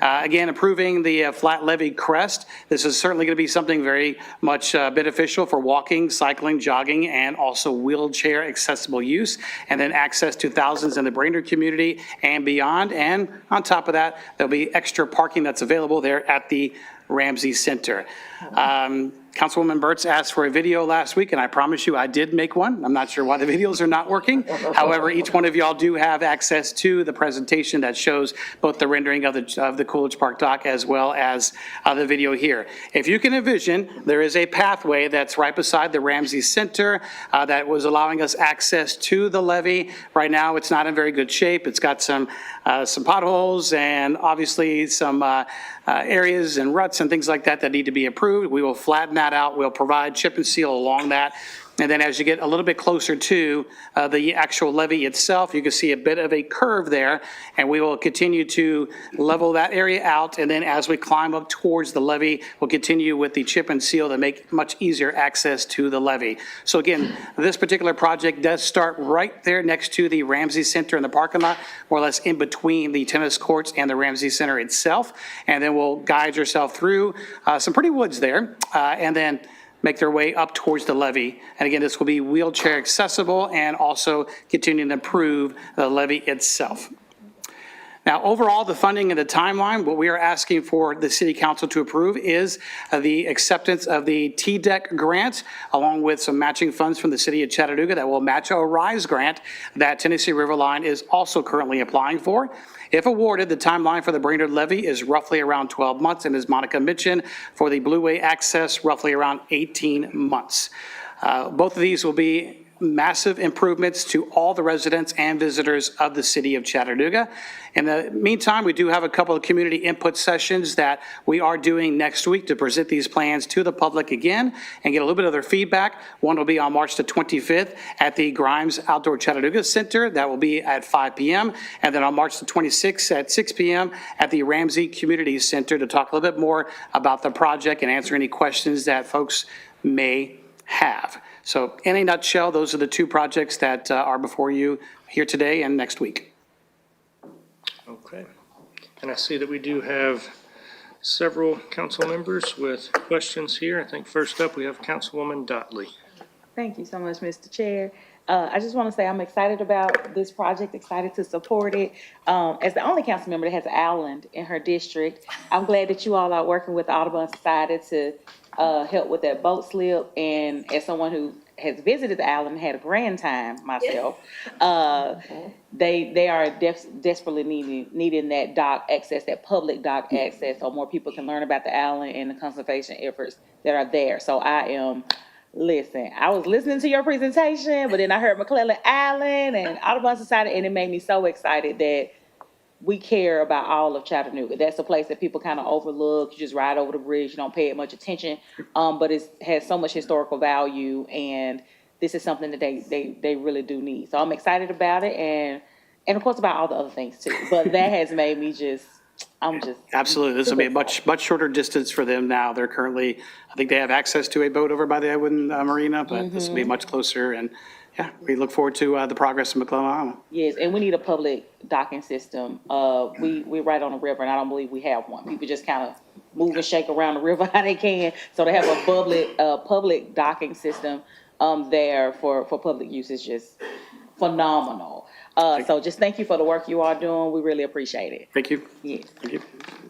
Again, approving the flat levee crest. This is certainly going to be something very much beneficial for walking, cycling, jogging, and also wheelchair accessible use, and then access to thousands in the Brainerd community and beyond. And on top of that, there'll be extra parking that's available there at the Ramsey Center. Councilwoman Burtz asked for a video last week, and I promise you I did make one. I'm not sure why the videos are not working. However, each one of y'all do have access to the presentation that shows both the rendering of the Coolidge Park dock as well as the video here. If you can envision, there is a pathway that's right beside the Ramsey Center that was allowing us access to the levee. Right now, it's not in very good shape. It's got some potholes and obviously some areas and ruts and things like that need to be improved. We will flatten that out. We'll provide chip and seal along that. And then as you get a little bit closer to the actual levee itself, you can see a bit of a curve there, and we will continue to level that area out. And then as we climb up towards the levee, we'll continue with the chip and seal to make much easier access to the levee. So again, this particular project does start right there next to the Ramsey Center in the parking lot, more or less in between the tennis courts and the Ramsey Center itself. And then we'll guide yourself through some pretty woods there, and then make their way up towards the levee. And again, this will be wheelchair accessible and also continuing to improve the levee itself. Now, overall, the funding and the timeline, what we are asking for the City Council to approve is the acceptance of the TDEC grant, along with some matching funds from the City of Chattanooga that will match a RISE grant that Tennessee River Line is also currently applying for. If awarded, the timeline for the Brainerd levee is roughly around 12 months, and as Monica mentioned, for the Blueway access, roughly around 18 months. Both of these will be massive improvements to all the residents and visitors of the City of Chattanooga. In the meantime, we do have a couple of community input sessions that we are doing next week to present these plans to the public again and get a little bit of their feedback. One will be on March the 25th at the Grimes Outdoor Chattanooga Center. That will be at 5 p.m. And then on March the 26th at 6 p.m. at the Ramsey Community Center to talk a little bit more about the project and answer any questions that folks may have. So in a nutshell, those are the two projects that are before you here today and next week. Okay. And I see that we do have several council members with questions here. I think first up we have Councilwoman Dotley. Thank you so much, Mr. Chair. I just want to say I'm excited about this project, excited to support it. As the only council member that has Allen in her district, I'm glad that you all are working with the Audubon Society to help with that boat slip. And as someone who has visited the island, had a grand time myself. They are desperately needing that dock access, that public dock access, so more people can learn about the island and the conservation efforts that are there. So listen, I was listening to your presentation, but then I heard McClellan Island and Audubon Society, and it made me so excited that we care about all of Chattanooga. That's a place that people kind of overlook. You just ride over the bridge, you don't pay it much attention, but it has so much historical value, and this is something that they really do need. So I'm excited about it, and of course about all the other things too. But that has made me Absolutely. This will be a much shorter distance for them now. They're currently, I think they have access to a boat over by the Edwin Marina, but this will be much closer. And yeah, we look forward to the progress in McClellan Island. Yes, and we need a public docking system. We're right on the river, and I don't believe we have one. People just kind of move and shake around the river how they can. So to have a public docking system there for public use is just phenomenal. So just thank you for the work you are doing. We really appreciate it. Thank you. Yes. Thank you.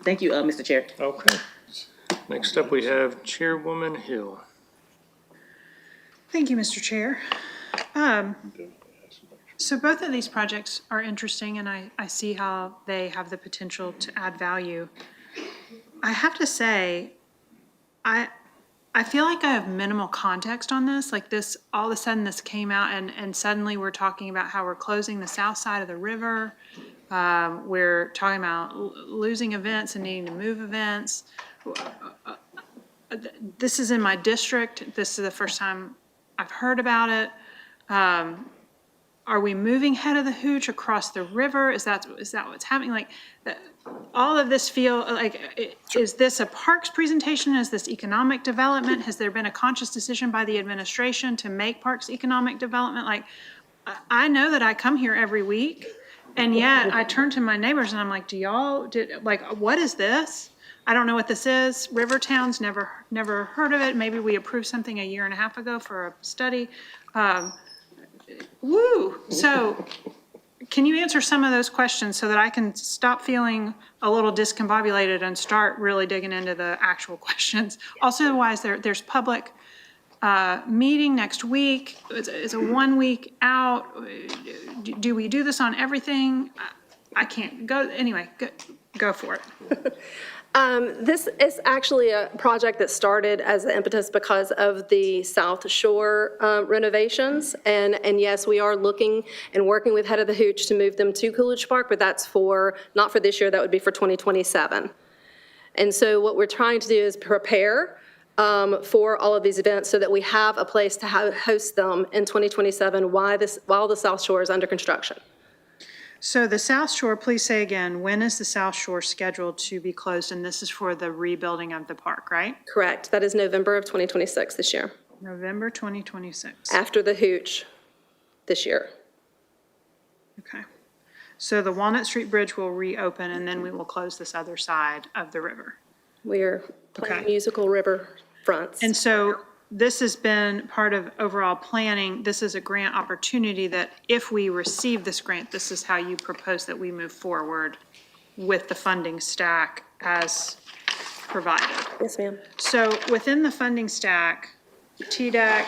Thank you, Mr. Chair. Okay. Next up, we have Chairwoman Hill. Thank you, Mr. Chair. So both of these projects are interesting, and I see how they have the potential to add value. I have to say, I feel like I have minimal context on this. Like this, all of a sudden this came out and suddenly we're talking about how we're closing the south side of the river. We're talking about losing events and needing to move events. This is in my district. This is the first time I've heard about it. Are we moving head of the hooch across the river? Is that what's happening? Like, all of this feel like, is this a parks presentation? Is this economic development? Has there been a conscious decision by the administration to make parks economic development? Like, I know that I come here every week, and yet I turn to my neighbors and I'm like, what is this? I don't know what this is. Rivertown's never heard of it. Maybe we approved something a year and a half ago for a study. So can you answer some of those questions so that I can stop feeling a little discombobulated and start really digging into the actual questions? Also, otherwise, there's public meeting next week. It's a 1 week out. Do we do this on everything? I can't go. Anyway, go for it. This is actually a project that started as the impetus because of the South Shore renovations. And yes, we are looking and working with Head of the Hooch to move them to Coolidge Park, but that's not for this year, that would be for 2027. And so what we're trying to do is prepare for all of these events so that we have a place to host them in 2027 while the South Shore is under construction. So the South Shore, please say again, when is the South Shore scheduled to be closed? And this is for the rebuilding of the park, right? Correct. That is November of 2026 this year. November 2026. After the Hooch this year. Okay. So the Walnut Street Bridge will reopen and then we will close this other side of the river. We are playing musical river fronts. And so this has been part of overall planning. This is a grant opportunity that if we receive this grant, this is how you propose that we move forward with the funding stack as provided. Yes, ma'am. So within the funding stack, TDEC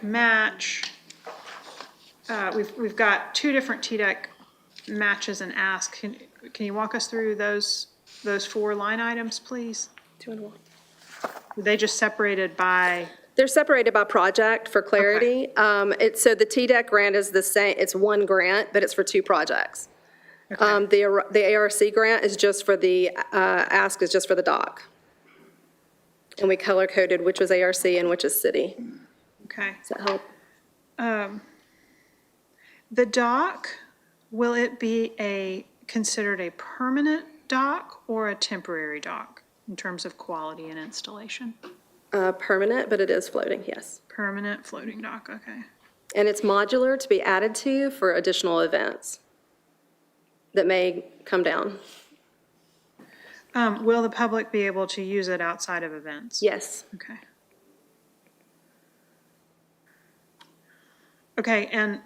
match, we've got two different TDEC matches and asks. Can you walk us through those 4 line items, please? 2 and 1. Were they just separated by? They're separated by project for clarity. Okay. So the TDEC grant is the same, it's one grant, but it's for 2 projects. Okay. The ARC grant is just for the, ask is just for the dock. And we color coded which was ARC and which is city. Okay. Does that help? The dock, will it be considered a permanent dock or a temporary dock in terms of quality and installation? Permanent, but it is floating, yes. Permanent floating dock, okay. And it's modular to be added to for additional events that may come down. Will the public be able to use it outside of events? Yes. Okay. Okay, and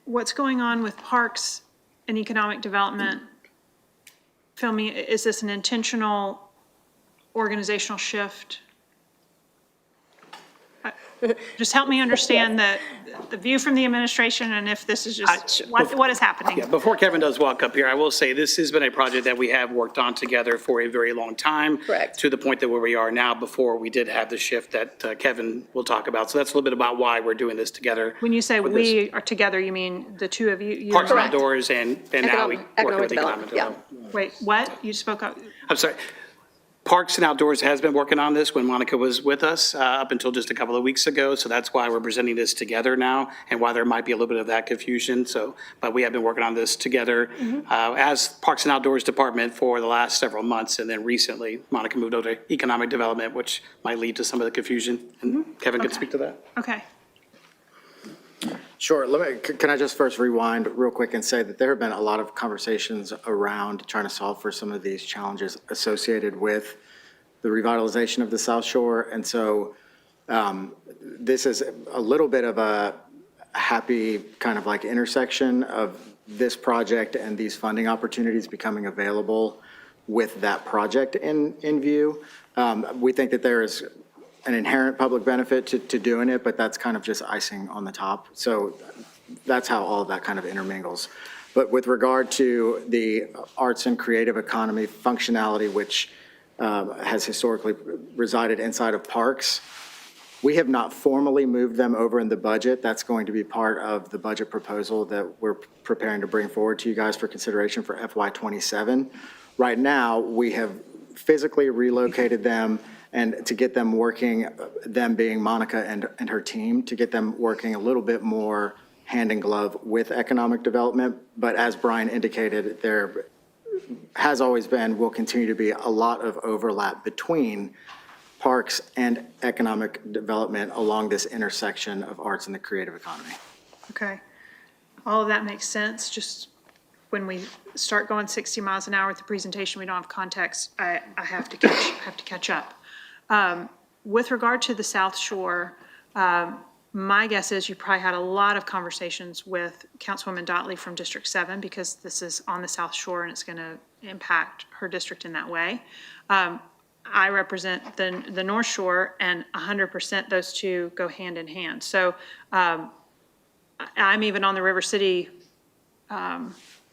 what's going on with parks and economic development? Fill me, is this an intentional organizational shift? Just help me understand the view from the administration and if this is just, what is happening? Yeah, before Kevin does walk up here, I will say this has been a project that we have worked on together for a very long time. Correct. To the point that where we are now before we did have the shift that Kevin will talk about. So that's a little bit about why we're doing this together. When you say with we are together, you mean the two of you? you Parks and and- Outdoors and now we working with economic development. Wait, what? You spoke up. I'm sorry. Parks and Outdoors has been working on this when Monica was with us up until just a couple of weeks ago. So that's why we're presenting this together now and why there might be a little bit of that confusion. So, but we have been working on this together as Parks and Outdoors Department for the last several months. And then recently, Monica moved over to Economic Development, which might lead to some of the confusion. And Kevin can speak to that. Okay. Sure. Can I just first rewind real quick and say that there have been a lot of conversations around trying to solve for some of these challenges associated with the revitalization of the South Shore. And so this is a little bit of a happy kind of like intersection of this project and these funding opportunities becoming available with that project in view. We think that there is an inherent public benefit to doing it, but that's kind of just icing on the top. So that's how all of that kind of intermingles. But with regard to the arts and creative economy functionality, which has historically resided inside of parks, we have not formally moved them over in the budget. That's going to be part of the budget proposal that we're preparing to bring forward to you guys for consideration for FY27. Right now, we have physically relocated them and to get them working, them being Monica and her team, to get them working a little bit more hand in glove with economic development. But as Brian indicated, there has always been, will continue to be a lot of overlap between parks and economic development along this intersection of arts and the creative economy. Okay. All of that makes sense. Just when we start going 60 miles an hour with the presentation, we don't have context. I have to catch up. With regard to the South Shore, my guess is you probably had a lot of conversations with Councilwoman Dotley from District 7 because this is on the South Shore and it's going to impact her district in that way. I represent the North Shore, and 100% those two go hand in hand. So I'm even on the River City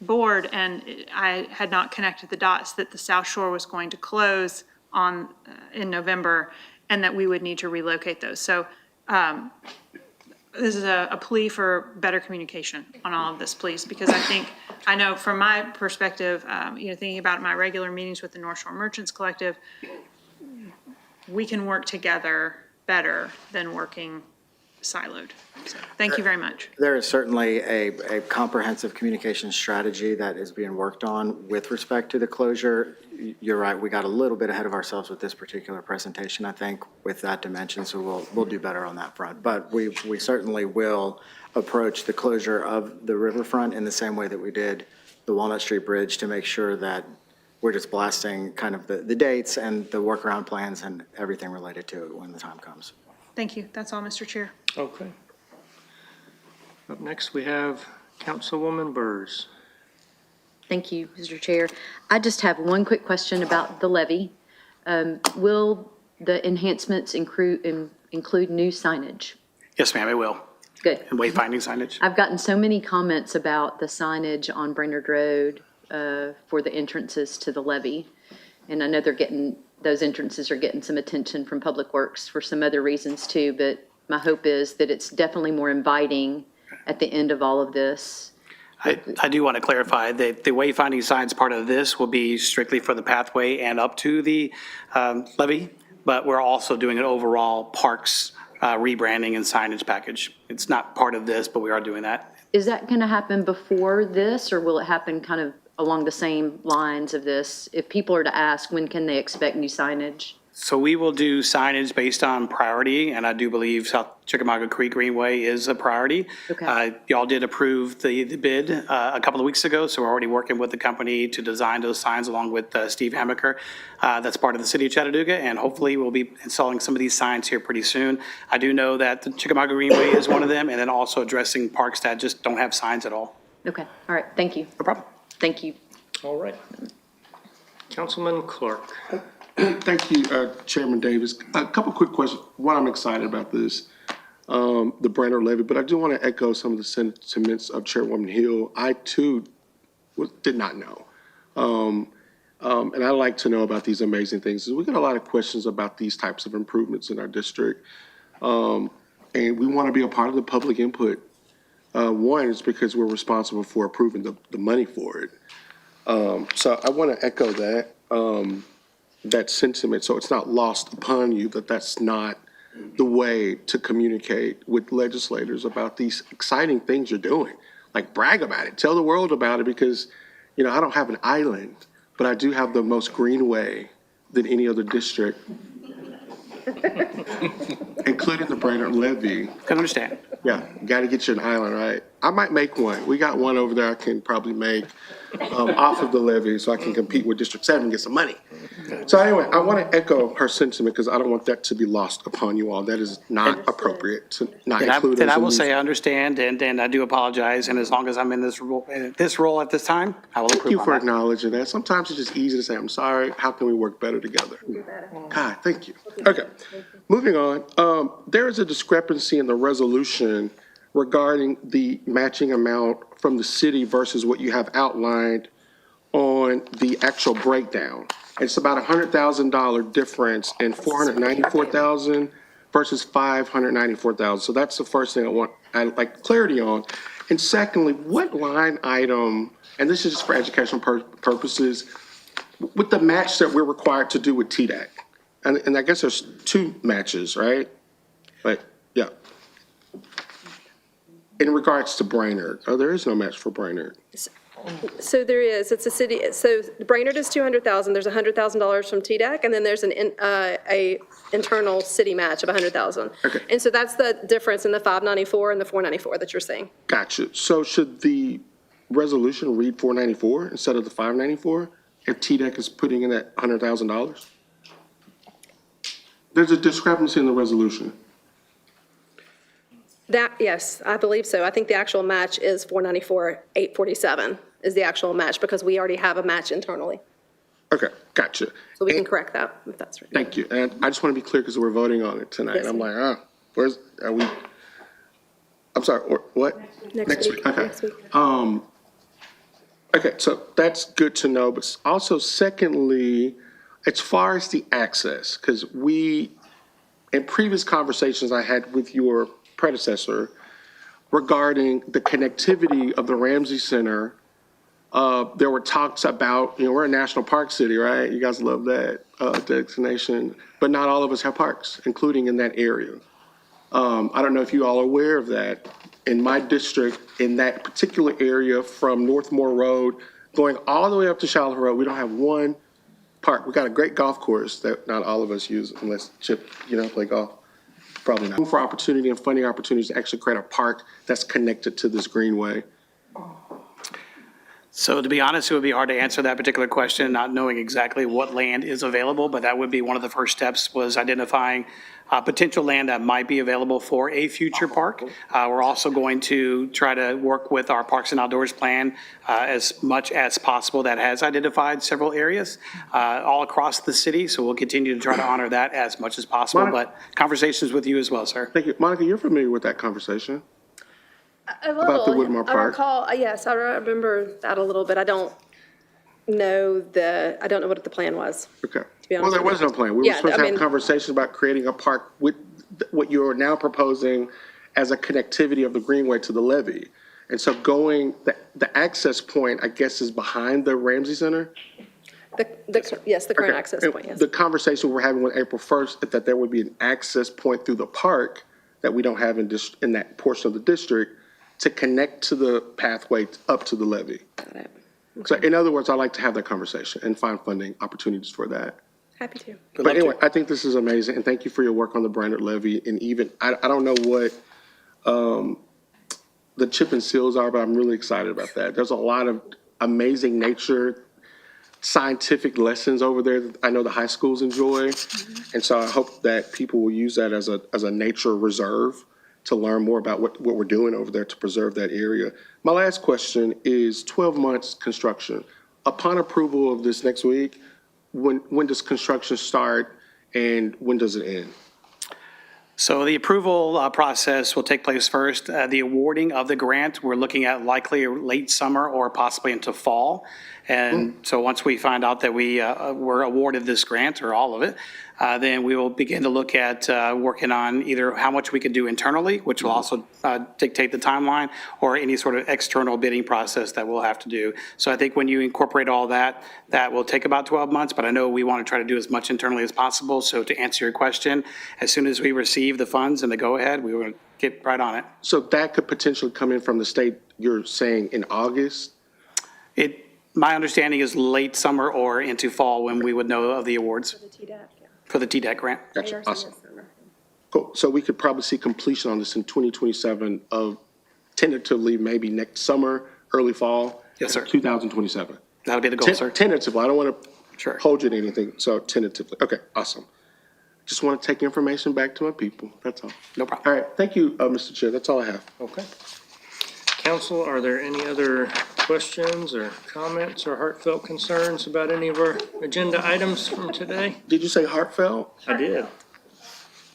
board, and I had not connected the dots that the South Shore was going to close on in November, and that we would need to relocate those. So this is a plea for better communication on all of this, please, because I know from my perspective, thinking about my regular meetings with the North Shore Merchants Collective, we can work together better than working siloed. So thank you very much. There is certainly a comprehensive communication strategy that is being worked on with respect to the closure. You're right, we got a little bit ahead of ourselves with this particular presentation, I think, with that dimension, so we'll do better on that front. But we certainly will approach the closure of the riverfront in the same way that we did the Walnut Street Bridge to make sure that we're just blasting kind of the dates and the workaround plans and everything related to it when the time comes. Thank you. That's all, Mr. Chair. Okay. Up next, we have Councilwoman Burrs. Thank you, Mr. Chair. I just have one quick question about the levy. Will the enhancements include new signage? Yes, ma'am, it will. Good. And wayfinding signage. I've gotten so many comments about the signage on Brainerd Road for the entrances to the levee. And I know those entrances are getting some attention from Public Works for some other reasons too, but my hope is that it's definitely more inviting at the end of all of this. I do want to clarify that the wayfinding signs part of this will be strictly for the pathway and up to the levee, but we're also doing an overall parks rebranding and signage package. It's not part of this, but we are doing that. Is that going to happen before this, or will it happen kind of along the same lines of this? If people are to ask, when can they expect new signage? So we will do signage based on priority, and I do believe South Chickamauga Creek Greenway is a priority. Okay. Y'all did approve the bid a couple of weeks ago, so we're already working with the company to design those signs along with Steve Hamaker. That's part of the city of Chattanooga, and hopefully we'll be installing some of these signs here pretty soon. I do know that the Chickamauga Greenway is one of them, and then also addressing parks that just don't have signs at all. Okay, all right, thank you. No problem. Thank you. All right. Councilman Clark. Thank you, Chairman Davis. A couple quick questions. One, I'm excited about this, the Brainerd levy, but I do want to echo some of the sentiments of Chairwoman Hill. I too did not know. And I like to know about these amazing things. We get a lot of questions about these types of improvements in our district. And we want to be a part of the public input. One is because we're responsible for approving the money for it. So I want to echo that sentiment, so it's not lost upon you that that's not the way to communicate with legislators about these exciting things you're doing. Like, brag about it, tell the world about it, because, I don't have an island, but I do have the most greenway than any other district, including the Brainerd levy. Can understand. Yeah, got to get you an island, right? I might make one. We got one over there I can probably make off of the levy so I can compete with District 7 and get some money. So anyway, I want to echo her sentiment because I don't want that to be lost upon you all. That is not appropriate to not include. And I will say I understand, and I do apologize, and as long as I'm in this role at this time, I will Thank approve you on for that. acknowledging that. Sometimes it's just easy to say, I'm sorry, how can we work better together? God, thank you. Okay, moving on. There is a discrepancy in the resolution regarding the matching amount from the city versus what you have outlined on the actual breakdown. It's about $100,000 difference in 494,000 versus 594,000. So that's the first thing I'd like clarity on. And secondly, what line item, and this is just for educational purposes, with the match that we're required to do with TDAC, and I guess there's two matches, right? But yeah. In regards to Brainerd, there is no match for Brainerd. So there is, it's a city, so Brainerd is 200,000, there's $100,000 from TDEC, and then there's a internal city match of 100,000. Okay. And so that's the difference in the 594 and the 494 that you're saying. Gotcha. So should the resolution read 494 instead of the 594 if TDEC is putting in that $100,000? There's a discrepancy in the resolution. Yes, I believe so. I think the actual match is 494,847 is the actual match because we already have a match internally. Okay, gotcha. So we can correct that if that's right. Thank you. And I just want to be clear because we're voting on it tonight. Yes, I'm like, are we, I'm sorry, what? Next week. Okay. Next week. Okay, so that's good to know. But also secondly, as far as the access, because in previous conversations I had with your predecessor regarding the connectivity of the Ramsey Center, there were talks about, we're a national park city, right? You guys love that designation, but not all of us have parks, including in that area. I don't know if you all are aware of that. In my district, in that particular area from Northmore Road, going all the way up to Charlotte Road, we don't have one park. We got a great golf course that not all of us use unless Chip, play golf. Probably not. For opportunity and funding opportunities to actually create a park that's connected to this greenway. So to be honest, it would be hard to answer that particular question, not knowing exactly what land is available, but that would be one of the first steps was identifying potential land that might be available for a future park. We're also going to try to work with our Parks and Outdoors plan as much as possible that has identified several areas all across the city. So we'll continue to try to honor that as much as possible, but conversations with you as well, sir. Thank you. Monica, you're familiar with that conversation? A little. About the Woodmore I Park. recall, yes, I remember that a little bit. I don't know what the plan was. Okay. be honest Well, there with was you. no plan. We were Yeah, supposed I to have mean- conversations about creating a park with what you are now proposing as a connectivity of the Greenway to the levee. And so the access point, I guess, is behind the Ramsey Center? Yes, the current Okay. access And point, yes. The conversation we're having with April 1st, is that there would be an access point through the park that we don't have in that portion of the district to connect to the pathway up to the levee. Got it. So in other words, I'd like to have that conversation and find funding opportunities for that. Happy to. But anyway, I think this is amazing, and thank you for your work on the Brainerd levee. And even, I don't know what the chip and seals are, but I'm really excited about that. There's a lot of amazing nature, scientific lessons over there that I know the high schools enjoy. And so I hope that people will use that as a nature reserve to learn more about what we're doing over there to preserve that area. My last question is 12 months construction. Upon approval of this next week, when does construction start and when does it end? So the approval process will take place first. The awarding of the grant, we're looking at likely late summer or possibly into fall. And so once we find out that we were awarded this grant, or all of it, then we will begin to look at working on either how much we can do internally, which will also dictate the timeline, or any sort of external bidding process that we'll have to do. So I think when you incorporate all that, that will take about 12 months, but I know we want to try to do as much internally as possible. So to answer your question, as soon as we receive the funds and the go-ahead, we will get right on it. So that could potentially come in from the state, you're saying in August? My understanding is late summer or into fall when we would know of the awards. For the TDEC grant. Gotcha, awesome. Cool, so we could probably see completion on this in 2027 of tentatively maybe next summer, early fall? Yes, sir. 2027. That'll be the goal, sir. Tentatively, I don't want Sure. to hold you to anything, so tentatively. Okay, awesome. Just want to take information back to my people, that's all. No problem. All right, thank you, Mr. Chair, that's all I have. Okay. Council, are there any other questions or comments or heartfelt concerns about any of our agenda items from today? Did you say heartfelt? I did.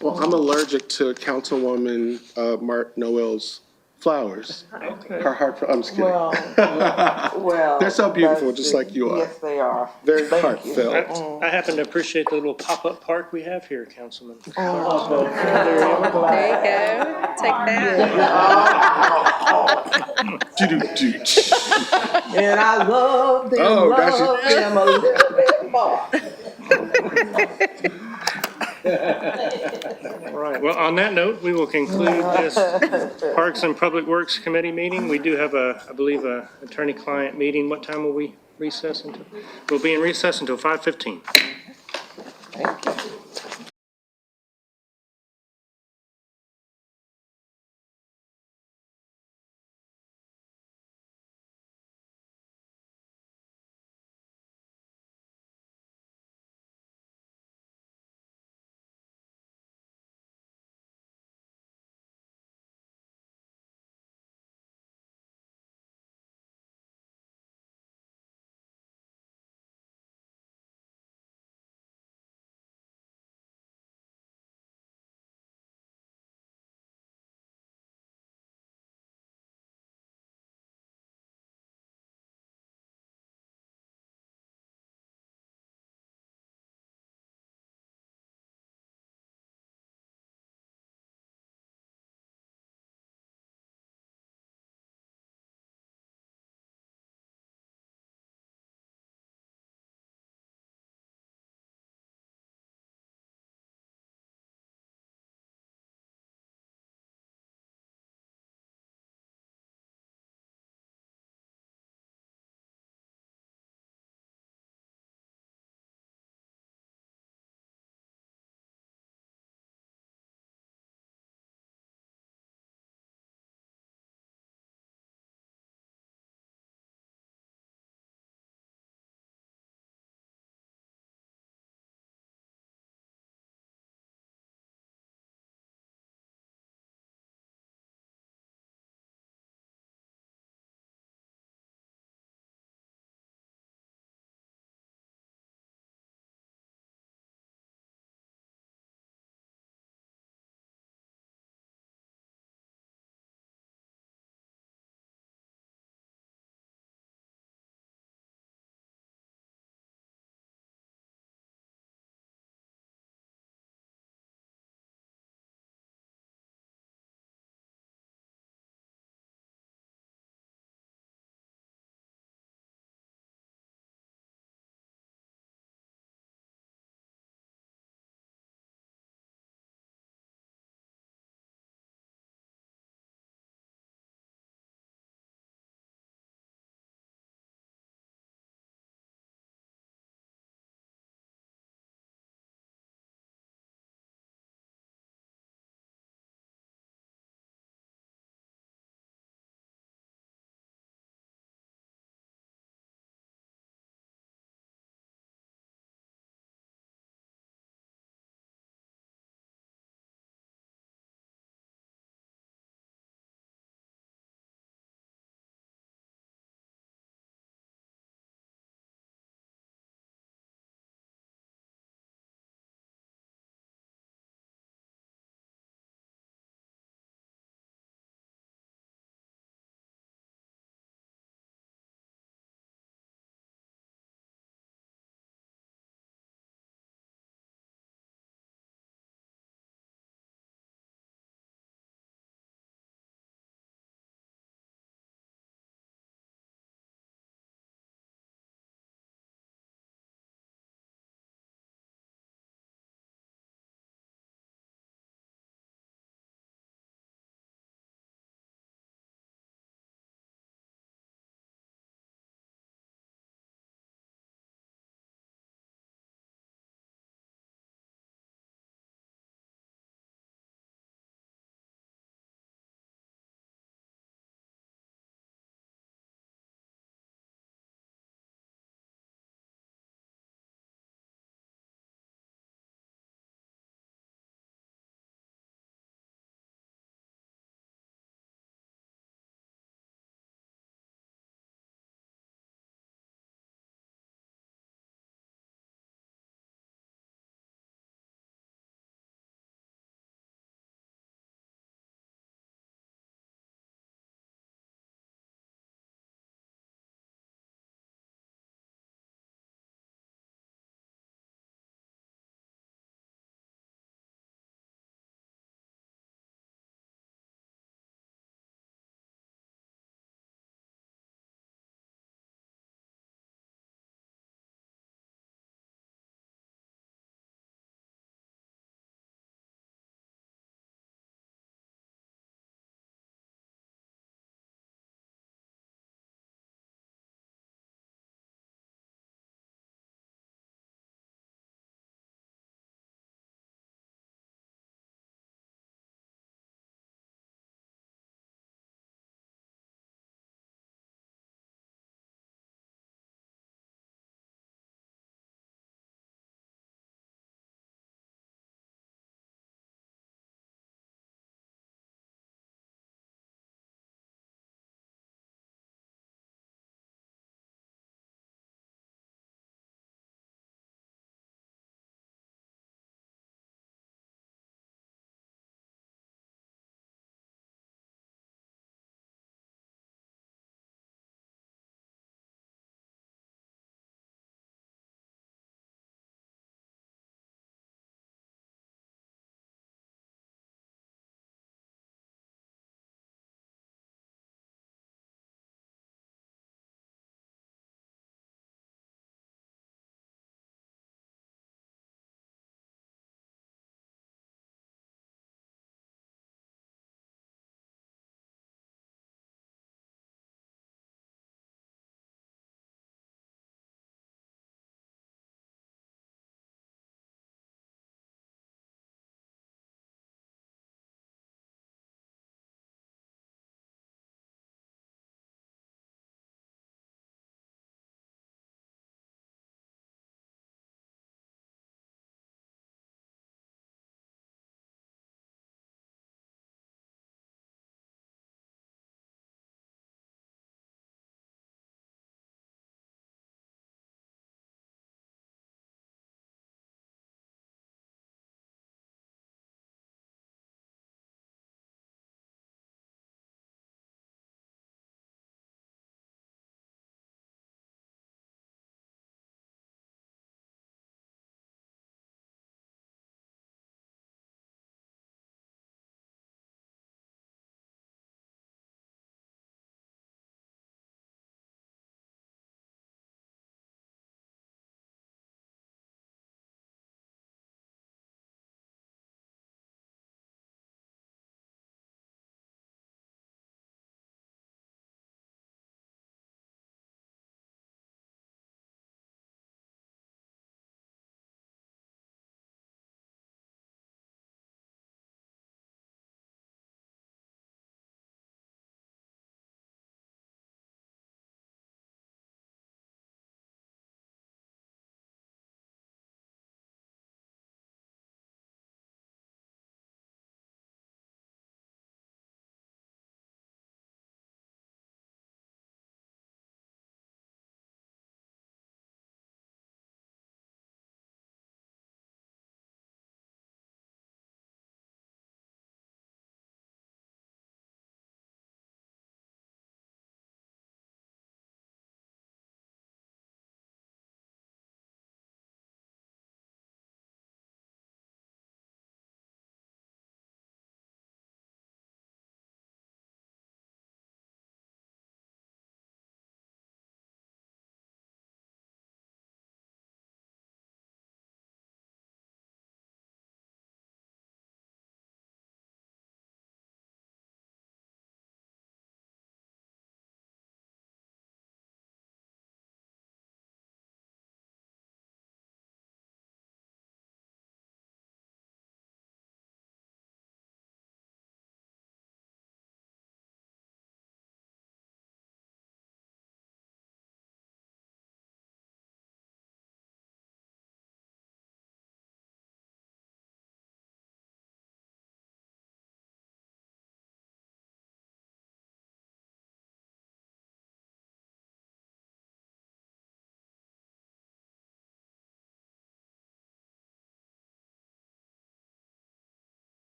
Well, I'm allergic to Councilwoman Mark Noel's flowers. Okay. Her heartfelt, I'm just kidding. Well, They're so beautiful, that's just it. like you are. Yes, they are. Very Thank you. heartfelt. I happen to appreciate the little pop-up park we have here, Councilman. Oh, There you go. Take that. and I love them, Oh, love gotcha. them a little bit more. All right, well, on that note, we will conclude this Parks and Public Works Committee meeting. We do have I believe, a attorney-client meeting. What time will we recess until? We'll be in recess until 5:15. Thank you.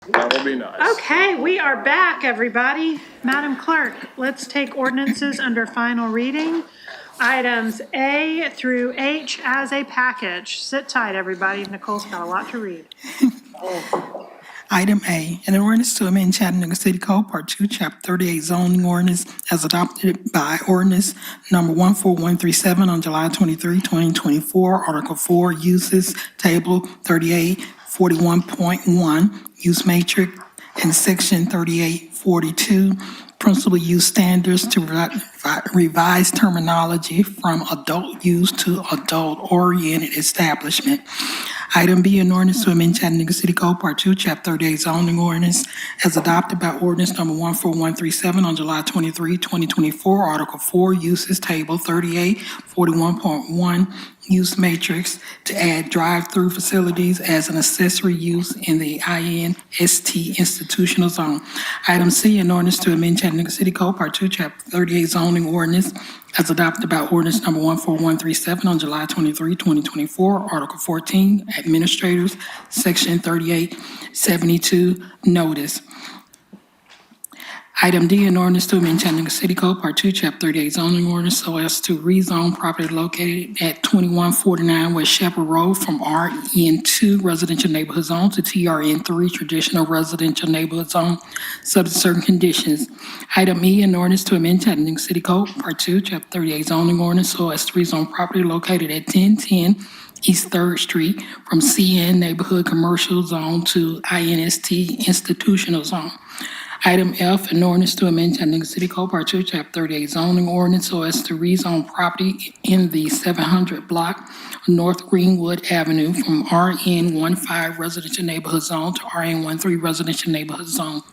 That would be nice. Okay, we are back, everybody. Madam Clerk, let's take ordinances under final reading. Items A through H as a package. Sit tight, everybody. Nicole's got a lot to read. Item A, an ordinance to amend Chattanooga City Code, Part 2, Chapter 38 zoning ordinance as adopted by ordinance number 14137 on July 23, 2024, Article 4, uses, Table 38, 41.1, use matrix, and Section 3842, principal use standards to revise terminology from adult use to adult-oriented establishment. Item B, an ordinance to amend Chattanooga City Code, Part 2, Chapter 38 zoning ordinance as adopted by ordinance number 14137 on July 23, 2024, Article 4, uses, Table 38, 41.1, use matrix to add drive-through facilities as an accessory use in the INST institutional zone. Item C, an ordinance to amend Chattanooga City Code, Part 2, Chapter 38 zoning ordinance as adopted by ordinance number 14137 on July 23, 2024, Article 14, administrators, Section 3872, notice. Item D, an ordinance to amend Chattanooga City Code, Part 2, Chapter 38 zoning ordinance so as to rezone property located at 2149 West Shepherd Road from RN2 residential neighborhood zone to TRN3 traditional residential neighborhood zone, subject to certain conditions. Item E, an ordinance to amend Chattanooga City Code, Part 2, Chapter 38 zoning ordinance so as to rezone property located at 1010 East 3rd Street from CN neighborhood commercial zone to INST institutional zone. Item F, an ordinance to amend Chattanooga City Code, Part 2, Chapter 38 zoning ordinance so as to rezone property in the 700 block North Greenwood Avenue from RN15 residential neighborhood zone to RN13 residential neighborhood zone.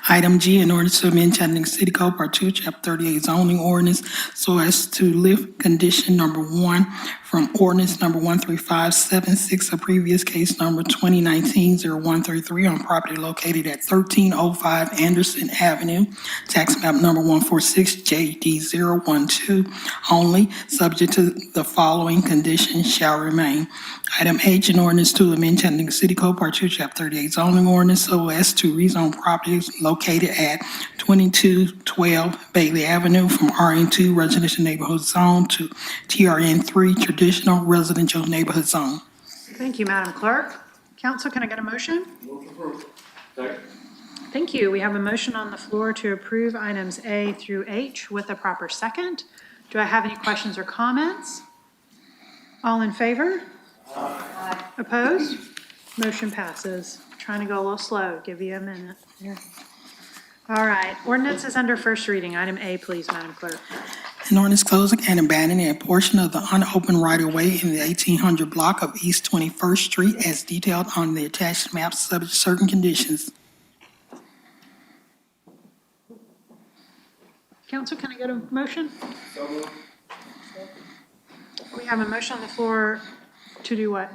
Item G, an ordinance to amend Chattanooga City Code, Part 2, Chapter 38 zoning ordinance so as to lift condition number 1 from ordinance number 13576, a previous case number 2019-0133 on property located at 1305 Anderson Avenue, tax map number 146JD012, only, subject to the following conditions shall remain. Item H, an ordinance to amend Chattanooga City Code, Part 2, Chapter 38 zoning ordinance so as to rezone properties located at 2212 Bailey Avenue from RN2 residential neighborhood zone to TRN3 traditional residential neighborhood zone. Thank you, Madam Clerk. Council, can I get a motion? Thank you. We have a motion on the floor to approve items A through H with a proper second. Do I have any questions or comments? All in favor? Aye. Opposed? Motion passes. Trying to go a little slow. Give you a minute. Yeah. All right. Ordinance is under first reading. Item A, please, Madam Clerk. An ordinance closing and abandoning a portion of the unopened right-of-way in the 1800 block of East 21st Street as detailed on the attached map subject to certain conditions. Council, can I get a motion? We have a motion on the floor to do what?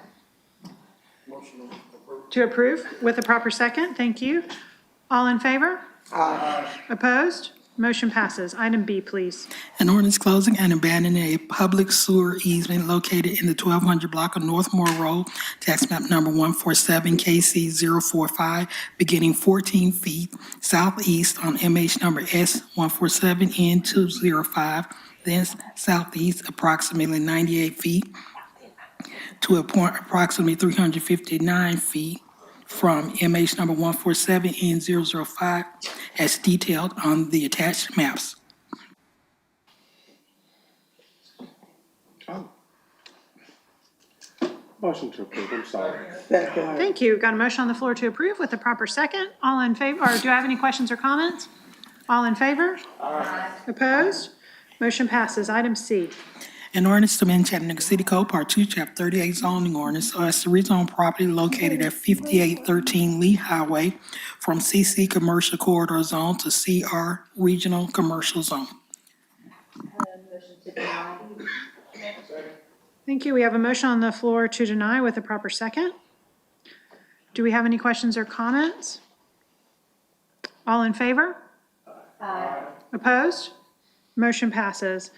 To approve with a proper second. Thank you. All in favor? Aye. Opposed? Motion passes. Item B, please. An ordinance closing and abandoning a public sewer easement located in the 1200 block of Northmore Road, tax map number 147 KC045, beginning 14 feet southeast on MH number S147N205, then southeast approximately 98 feet to a point approximately 359 feet from MH number 147N005 as detailed on the attached maps. Motion to approve, I'm sorry. Thank you. Got a motion on the floor to approve with a proper second. All in favor, or do I have any questions or comments? All in favor? Aye. Opposed? Motion passes. Item C. An ordinance to amend Chattanooga City Code, Part 2, Chapter 38 zoning ordinance so as to rezone property located at 5813 Lee Highway from CC Commercial Corridor Zone to CR Regional Commercial Zone. Thank you. We have a motion on the floor to deny with a proper second. Do we have any questions or comments? All in favor? Aye. Opposed? Motion passes.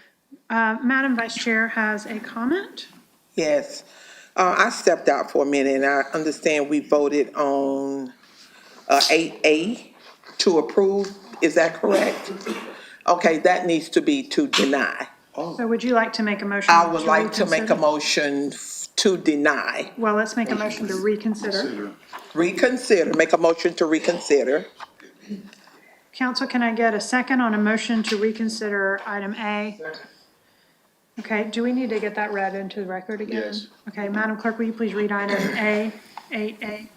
Madam Vice Chair has a comment. Yes. I stepped out for a minute, and I understand we voted on 8A to approve, is that correct? Okay, that needs to be to deny. So would you like to make a motion? I would like to make a reconsider? motion to deny. Well, let's make a motion to reconsider. Reconsider, make a motion to reconsider. Council, can I get a second on a motion to reconsider item A? Okay, do we need to get that read into the record again? Yes. Okay, Madam Clerk, will you please read item A, 8A?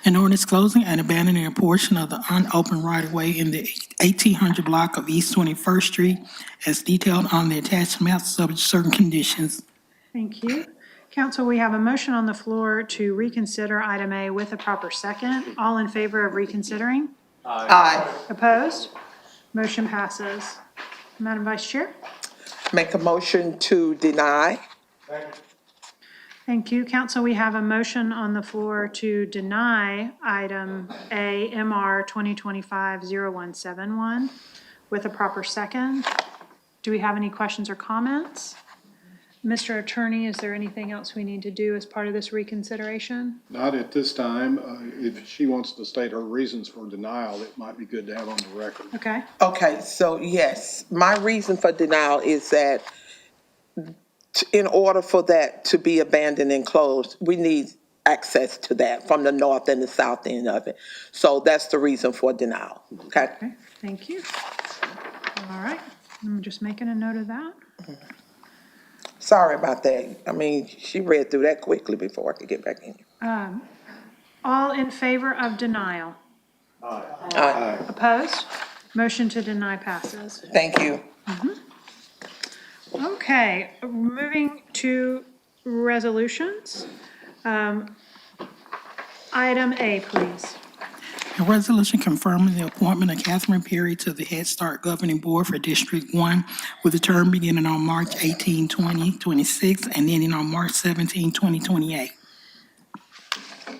An ordinance closing and abandoning a portion of the unopened right-of-way in the 1800 block of East 21st Street as detailed on the attached map, subject to certain conditions. Thank you. Council, we have a motion on the floor to reconsider item A with a proper second. All in favor of reconsidering? Aye. Opposed? Motion passes. Madam Vice Chair? Make a motion to deny. Thank you. Council, we have a motion on the floor to deny item A, MR 2025-0171 with a proper second. Do we have any questions or comments? Mr. Attorney, is there anything else we need to do as part of this reconsideration? Not at this time. If she wants to state her reasons for denial, it might be good to have on the record. Okay. Okay, so yes, my reason for denial is that in order for that to be abandoned and closed, we need access to that from the north and the south end of it. So that's the reason for denial, okay? Okay, thank you. All right, I'm just making a note of that. Sorry about that. I mean, she read through that quickly before I could get back in. All in favor of denial? Aye. Opposed? Motion to deny passes. Thank you. Okay, moving to resolutions. Item A, please. A resolution confirming the appointment of Catherine Perry to the Head Start Governing Board for District 1 with a term beginning on March 18, 2026 and ending on March 17, 2028.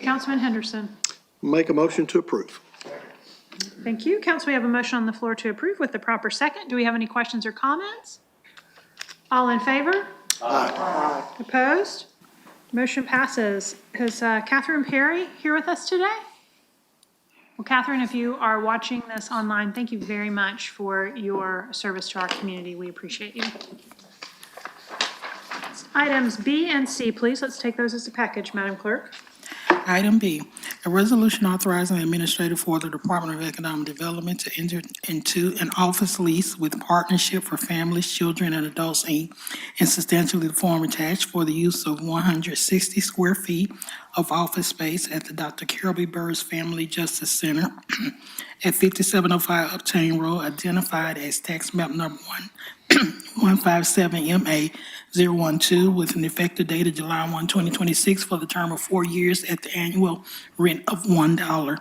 Councilman Henderson. Make a motion to approve. Thank you. Council, we have a motion on the floor to approve with the proper second. Do we have any questions or comments? All in favor? Aye. Opposed? Motion passes. Is Catherine Perry here with us today? Well, Catherine, if you are watching this online, thank you very much for your service to our community. We appreciate you. Items B and C, please. Let's take those as a package, Madam Clerk. Item B, a resolution authorizing the administrator for the Department of Economic Development to enter into an office lease with Partnership for Families, Children, and Adults, Inc. in substantially the form attached for the use of 160 square feet of office space at the Dr. Carol B. Burris Family Justice Center at 5705 Uptown Road, identified as tax map number 157MA012 with an effective date of July 1, 2026 for the term of 4 years at the annual rent of $1.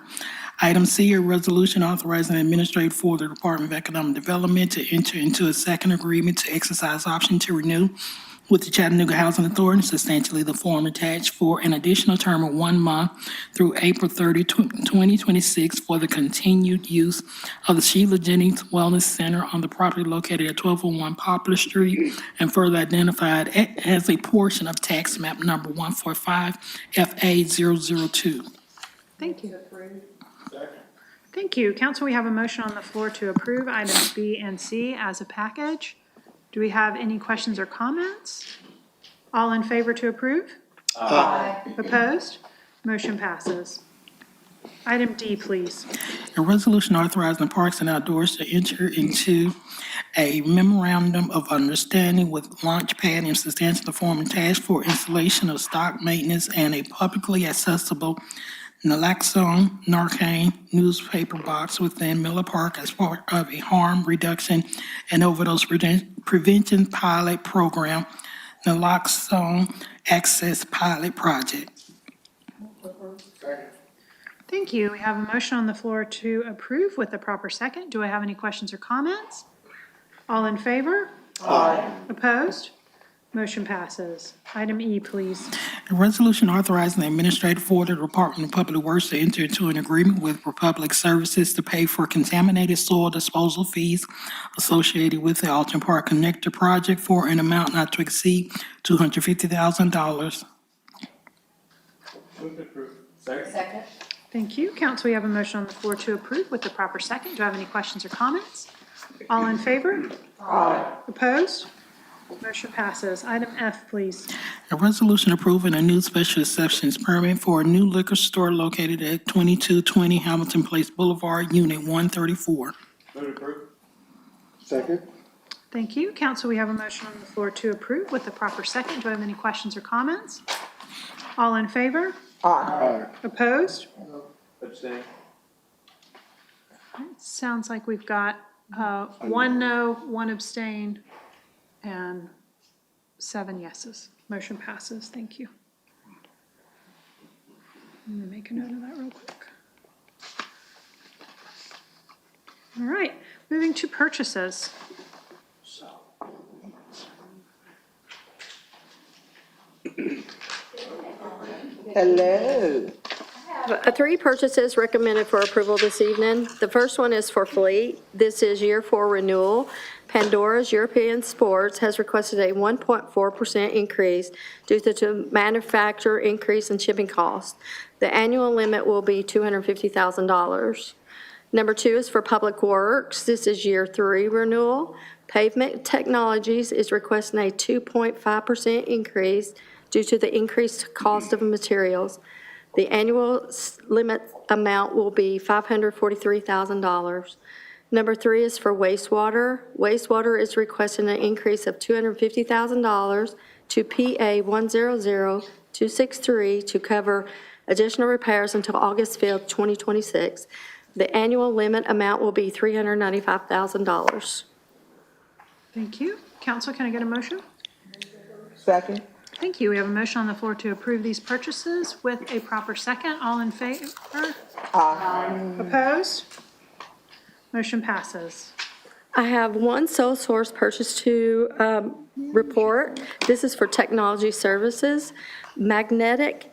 Item C, a resolution authorizing the administrator for the Department of Economic Development to enter into a second agreement to exercise option to renew with the Chattanooga Housing Authority, substantially the form attached, for an additional term of 1 month through April 30, 2026 for the continued use of the Sheila Jennings Wellness Center on the property located at 1201 Poplar Street and further identified as a portion of tax map number 145FA002. Thank you. Thank you. Council, we have a motion on the floor to approve items B and C as a package. Do we have any questions or comments? All in favor to approve? Aye. Opposed? Motion passes. Item D, please. A resolution authorizing the Parks and Outdoors to enter into a memorandum of understanding with Launchpad in substantial form attached for installation of stock maintenance and a publicly accessible naloxone Narcan newspaper box within Miller Park as part of a harm reduction and overdose prevention pilot program, naloxone access pilot project. Thank you. We have a motion on the floor to approve with the proper second. Do I have any questions or comments? All in favor? Aye. Opposed? Motion passes. Item E, please. A resolution authorizing the administrator for the Department of Public Works to enter into an agreement with Republic Services to pay for contaminated soil disposal fees associated with the Alton Park Connector project for an amount not to exceed $250,000. Move to approve. Second. Thank you. Council, we have a motion on the floor to approve with the proper second. Do I have any questions or comments? All in favor? Aye. Opposed? Motion passes. Item F, please. A resolution approving a new special exceptions permit for a new liquor store located at 2220 Hamilton Place Boulevard, Unit 134. Second? Thank you. Council, we have a motion on the floor to approve with the proper second. Do I have any questions or comments? All in favor? Aye. Opposed? Abstain. Sounds like we've got 1 no, 1 abstain, and 7 yeses. Motion passes. Thank you. I'm going to make a note of that real quick. All right, moving to purchases. Hello. Three purchases recommended for approval this evening. The first one is for fleet. This is year 4 renewal. Pandora's European Sports has requested a 1.4% increase due to manufacturer increase in shipping costs. The annual limit will be $250,000. Number 2 is for Public Works. This is year 3 renewal. Pavement Technologies is requesting a 2.5% increase due to the increased cost of materials. The annual limit amount will be $543,000. Number 3 is for wastewater. Wastewater is requesting an increase of $250,000 to PA 100263 to cover additional repairs until August 5th, 2026. The annual limit amount will be $395,000. Thank you. Council, can I get a motion? Second. Thank you. We have a motion on the floor to approve these purchases with a proper second. All in favor? Aye. Opposed? Motion passes. I have one sole source purchase to report. This is for technology services. Magnetic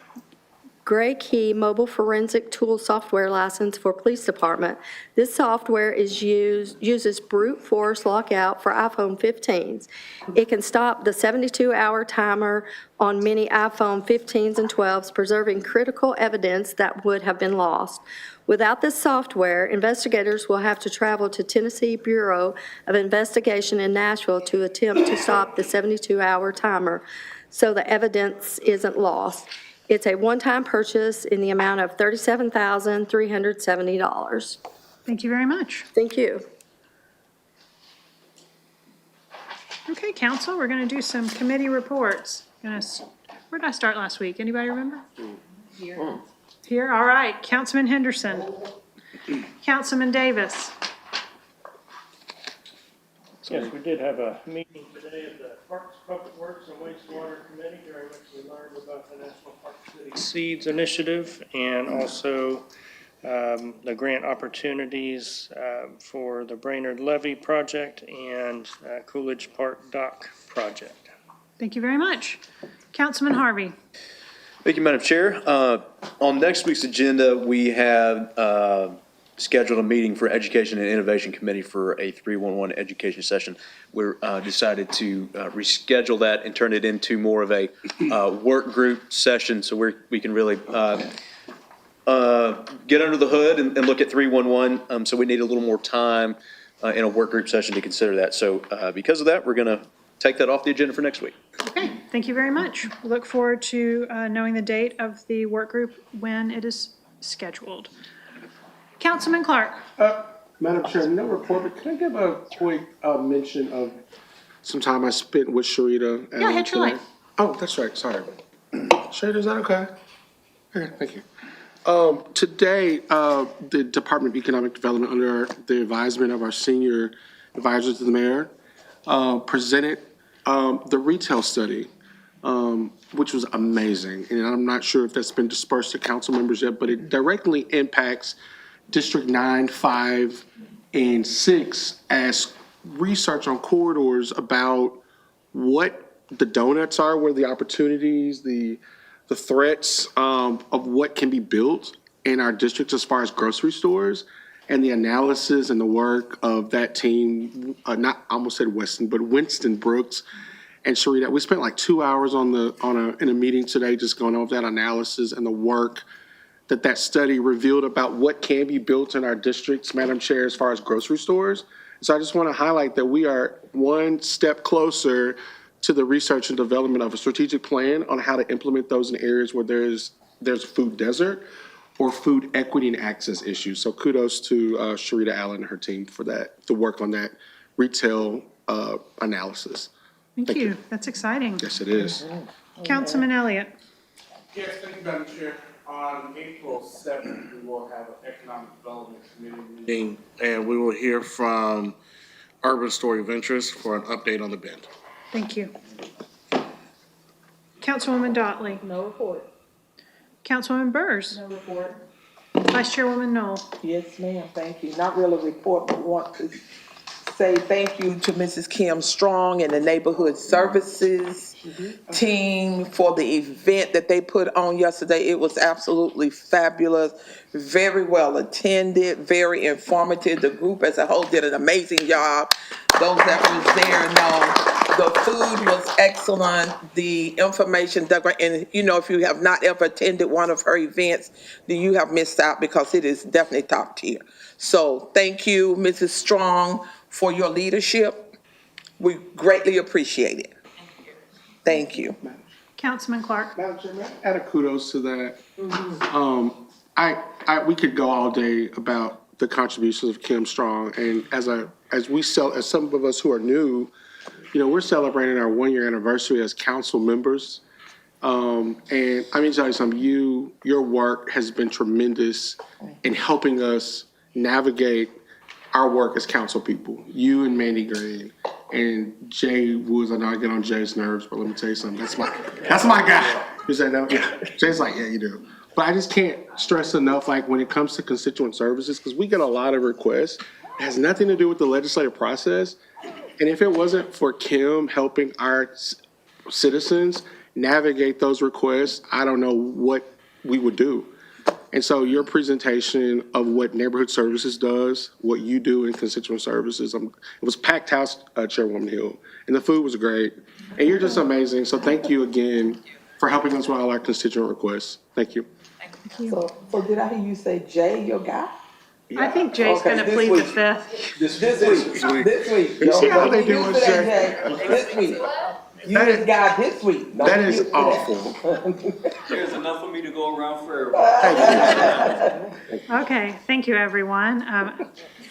Gray Key Mobile Forensic Tool Software License for Police Department. This software uses brute force lockout for iPhone 15s. It can stop the 72-hour timer on many iPhone 15s and 12s, preserving critical evidence that would have been lost. Without this software, investigators will have to travel to Tennessee Bureau of Investigation in Nashville to attempt to stop the 72-hour timer so the evidence isn't lost. It's a one-time purchase in the amount of $37,370. Thank you very much. Thank you. Okay, council, we're going to do some committee reports. Where did I start last week? Anybody remember? Here, all right. Councilman Henderson. Councilman Davis. Yes, we did have a meeting today of the Parks, Public Works, and Wastewater Committee, during which we learned about the National Park City Seeds Initiative and also the grant opportunities for the Brainerd Levee project and Coolidge Park Dock project. Thank you very much. Councilman Harvey. Thank you, Madam Chair. On next week's agenda, we have scheduled a meeting for Education and Innovation Committee for a 311 education session. We're decided to reschedule that and turn it into more of a work group session, so we can really get under the hood and look at 311. So we need a little more time in a work group session to consider that. So because of that, we're going to take that off the agenda for next week. Okay, thank you very much. We look forward to knowing the date of the work group when it is scheduled. Councilman Clark. Madam Chair, no report, but can I give a quick mention of some time I spent with Sharita? Yeah, hit your light. Oh, that's right, sorry. Sharita, is that okay? Okay, thank you. Today, the Department of Economic Development, under the advisement of our senior advisor to the mayor, presented the retail study, which was amazing. And I'm not sure if that's been dispersed to council members yet, but it directly impacts District 9, 5, and 6 as research on corridors about what the donuts are, what are the opportunities, the threats of what can be built in our districts as far as grocery stores, and the analysis and the work of that team, I almost said Weston, but Winston Brooks and Sharita. We spent like 2 hours in a meeting today just going over that analysis and the work that study revealed about what can be built in our districts, Madam Chair, as far as grocery stores. So I just want to highlight that we are one step closer to the research and development of a strategic plan on how to implement those in areas where there's a food desert or food equity and access issues. So kudos to Sharita Allen and her team for that, the work on that retail analysis. Thank you. That's exciting. Yes, it is. Councilman Elliott. Yes, thank you, Madam Chair. On April 7th, we will have an Economic Development Committee meeting, and we will hear from Urban Story Ventures for an update on the Bend. Thank you. Councilwoman Dotley. No report. Councilwoman Burrs. No report. Vice Chairwoman Knoll. Yes, ma'am, thank you. Not really a report, but want to say thank you to Mrs. Kim Strong and the Neighborhood Services team for the event that they put on yesterday. It was absolutely fabulous, very well attended, very informative. The group as a whole did an amazing job. Those that was there know the food was excellent, the information, and you know, if you have not ever attended one of her events, then you have missed out because it is definitely top tier. So thank you, Mrs. Strong, for your leadership. We greatly appreciate it. Thank you. Councilman Clark. Madam Chair, may I add a kudos to that? We could go all day about the contributions of Kim Strong, and as some of us who are new, you know, we're celebrating our 1-year anniversary as council members. And I mean, tell you something, your work has been tremendous in helping us navigate our work as council people. You and Mandy Green and Jay Woods. I know I get on Jay's nerves, but let me tell you something. That's my guy. You say no? Yeah. Jay's like, yeah, you do. But I just can't stress enough, like when it comes to constituent services, because we get a lot of requests. It has nothing to do with the legislative process. And if it wasn't for Kim helping our citizens navigate those requests, I don't know what we would do. And so your presentation of what neighborhood services does, what you do in constituent services, it was packed house, Chairwoman Hill, and the food was great. And you're just amazing. So thank you again for helping us with all our constituent requests. Thank you. So did I hear you say Jay, your guy? I think Jay's going to plead the fifth. This week. You see how they do with Jay? This week. You this guy this week. That is awful. There's enough for me to go around for everybody. Okay, thank you, everyone.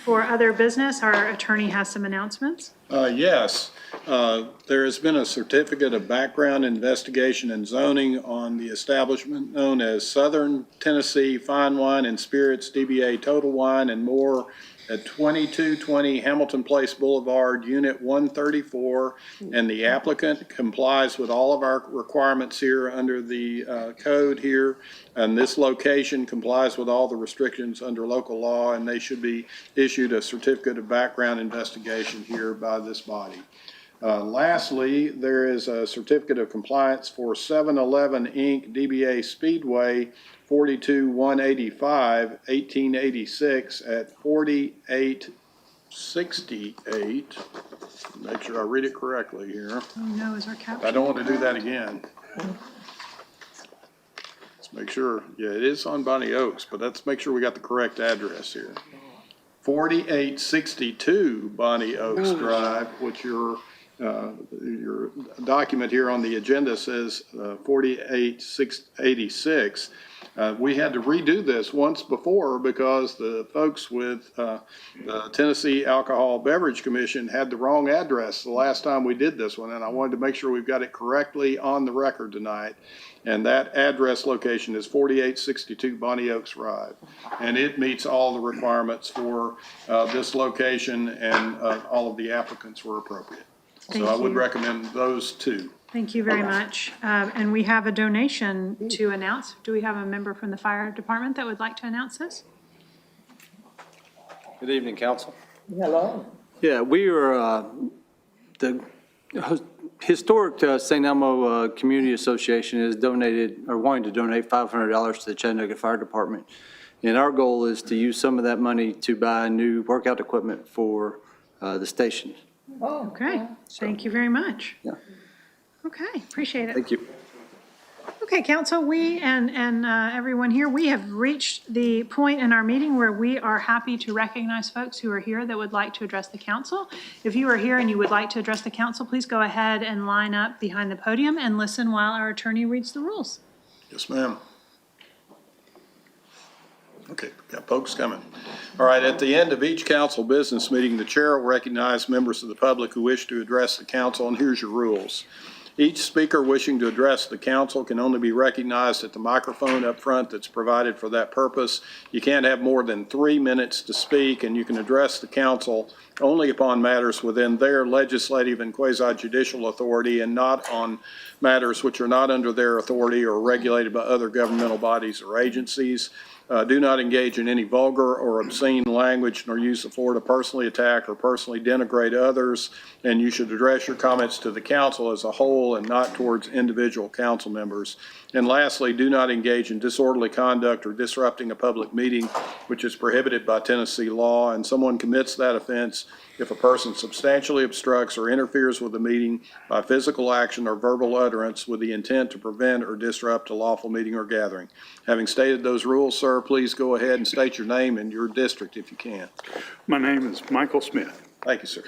For other business, our attorney has some announcements. Yes, there has been a certificate of background investigation and zoning on the establishment known as Southern Tennessee Fine Wine and Spirits, DBA Total Wine and More at 2220 Hamilton Place Boulevard, Unit 134, and the applicant complies with all of our requirements here under the code here, and this location complies with all the restrictions under local law, and they should be issued a certificate of background investigation here by this body. Lastly, there is a certificate of compliance for 7-Eleven Inc., DBA Speedway, 42185, 1886 at 4868. Make sure I read it correctly here. Oh no, is our caption? I don't want to do that again. Let's make sure, yeah, it is on Bonnie Oaks, but let's make sure we got the correct address here. 4862 Bonnie Oaks Drive, which your document here on the agenda says 48686. We had to redo this once before because the folks with the Tennessee Alcohol Beverage Commission had the wrong address the last time we did this one, and I wanted to make sure we've got it correctly on the record tonight. And that address location is 4862 Bonnie Oaks Drive, and it meets all the requirements for this location, and all of the applicants were appropriate. So I would recommend those two. Thank you very much. And we have a donation to announce. Do we have a member from the fire department that would like to announce this? Good evening, council. Hello. Yeah, we are the historic St. Elmo Community Association has donated or wanting to donate $500 to the Chattanooga Fire Department. And our goal is to use some of that money to buy new workout equipment for the station. Oh, okay. Thank you very much. Yeah. Okay, appreciate it. Thank you. Okay, council, we and everyone here, we have reached the point in our meeting where we are happy to recognize folks who are here that would like to address the council. If you are here and you would like to address the council, please go ahead and line up behind the podium and listen while our attorney reads the rules. Yes, ma'am. Okay, got folks coming. All right, at the end of each council business meeting, the chair will recognize members of the public who wish to address the council, and here's your rules. Each speaker wishing to address the council can only be recognized at the microphone up front that's provided for that purpose. You can't have more than 3 minutes to speak, and you can address the council only upon matters within their legislative and quasi-judicial authority and not on matters which are not under their authority or regulated by other governmental bodies or agencies. Do not engage in any vulgar or obscene language, nor use the floor to personally attack or personally denigrate others. And you should address your comments to the council as a whole and not towards individual council members. And lastly, do not engage in disorderly conduct or disrupting a public meeting, which is prohibited by Tennessee law. And someone commits that offense if a person substantially obstructs or interferes with the meeting by physical action or verbal utterance with the intent to prevent or disrupt a lawful meeting or gathering. Having stated those rules, sir, please go ahead and state your name and your district if you can. My name is Michael Smith. Thank you, sir.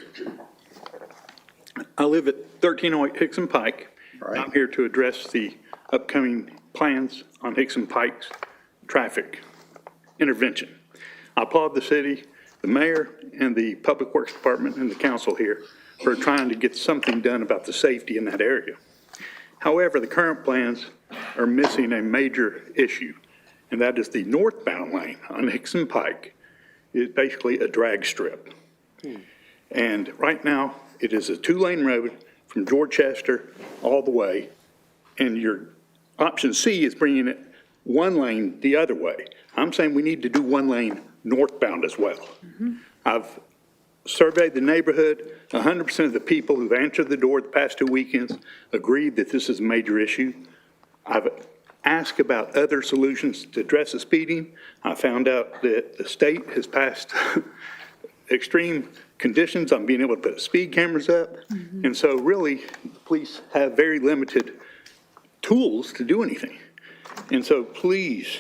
I live at 1308 Hickson Pike. All right. I'm here to address the upcoming plans on Hickson Pike's traffic intervention. I applaud the city, the mayor, and the Public Works Department and the council here for trying to get something done about the safety in that area. However, the current plans are missing a major issue, and that is the northbound lane on Hickson Pike is basically a drag strip. And right now, it is a 2-lane road from Dorchester all the way, and your option C is bringing it 1 lane the other way. I'm saying we need to do 1 lane northbound as well. I've surveyed the neighborhood. 100% of the people who've answered the door the past 2 weekends agreed that this is a major issue. I've asked about other solutions to address the speeding. I found out that the state has passed extreme conditions on being able to put speed cameras up. And so really, the police have very limited tools to do anything. And so please,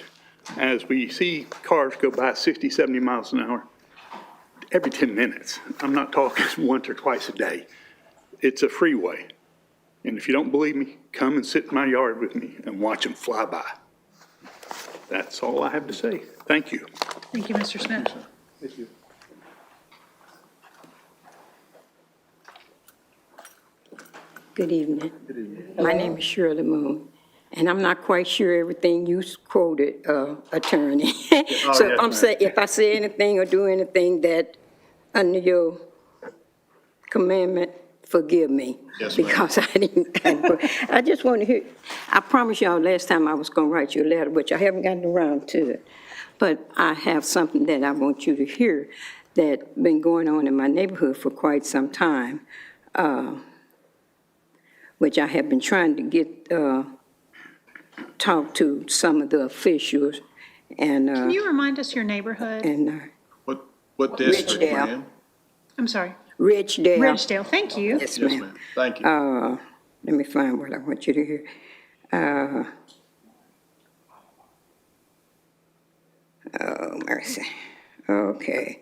as we see cars go by 60, 70 miles an hour, every 10 minutes, I'm not talking once or twice a day, it's a freeway. And if you don't believe me, come and sit in my yard with me and watch them fly by. That's all I have to say. Thank you. Thank you, Mr. Smith. Thank you. Good evening. Good evening. My name is Shirley Moon, and I'm not quite sure everything you quoted, attorney. So yes, if I say anything or do anything that under your commandment, forgive me. Yes, ma'am. Because I didn't, I just want to hear, I promised y'all last time I was going to write you a letter, which I haven't gotten around to it. But I have something that I want you to hear that's been going on in my neighborhood for quite some time, which I have been trying to get, talk to some of the officials and. Can you remind us your neighborhood? And. What district, Ridgedale. ma'am? I'm sorry. Ridgedale. Ridgedale, thank you. Yes, Yes, ma'am. ma'am. Thank you. Let me find what I want you to hear. Oh, mercy. Okay.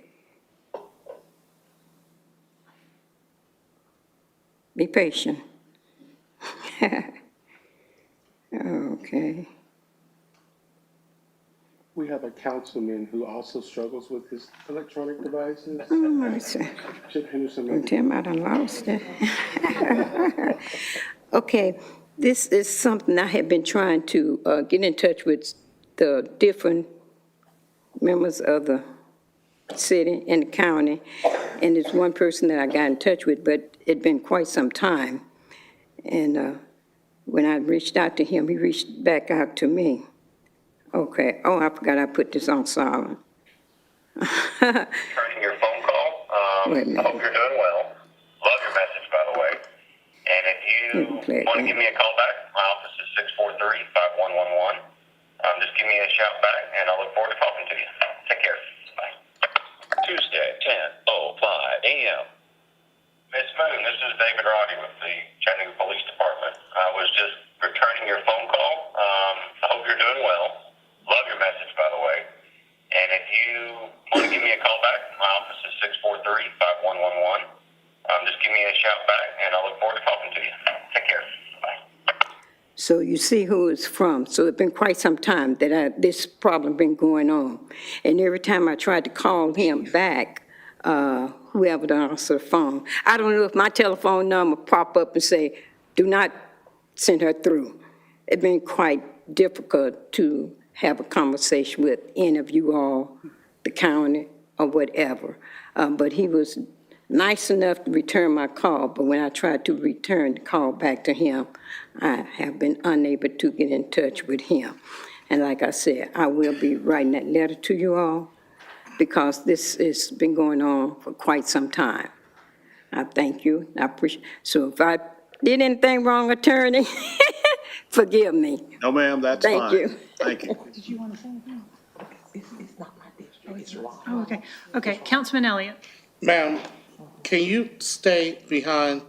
Be patient. Okay. We have a councilman who also struggles with his electronic devices. Oh, mercy. Chip Henderson. Don't tell me I done lost it. Okay, this is something I have been trying to get in touch with the different members of the city and the county, and it's one person that I got in touch with, but it'd been quite some time. And when I reached out to him, he reached back out to me. Okay, oh, I forgot I put this on silent. Returning your phone call. Wait a minute. I hope you're doing well. Love your message, by the way. And if you want to give me a call back, my office is 643-5111. Just give me a shout back, and I look forward to talking to you. Take care. Bye. Tuesday, 10:05 a.m. Miss Moon, this is David Roddy with the Chattanooga Police Department. I was just returning your phone call. me a call back. My office is 643-5111. Just give me a shout back, and I look forward to talking to you. Take care. Bye. So you see who it's from. So it's been quite some time that this problem been going on. And every time I tried to call him back, whoever to answer the phone, I don't know if my telephone number pop up and say, do not send her through. It's been quite difficult to have a conversation with any of you all, the county or whatever. But he was nice enough to return my call, but when I tried to return the call back to him, I have been unable to get in touch with him. And like I said, I will be writing that letter to you all because this has been going on for quite some time. I thank you. I appreciate. So if I did anything wrong, attorney, forgive me. No, ma'am, that's fine. Thank you. Thank you. Did you want to say anything? It's not my district, it's law. Oh, okay. Okay, Councilman Elliott. Ma'am, can you stay behind?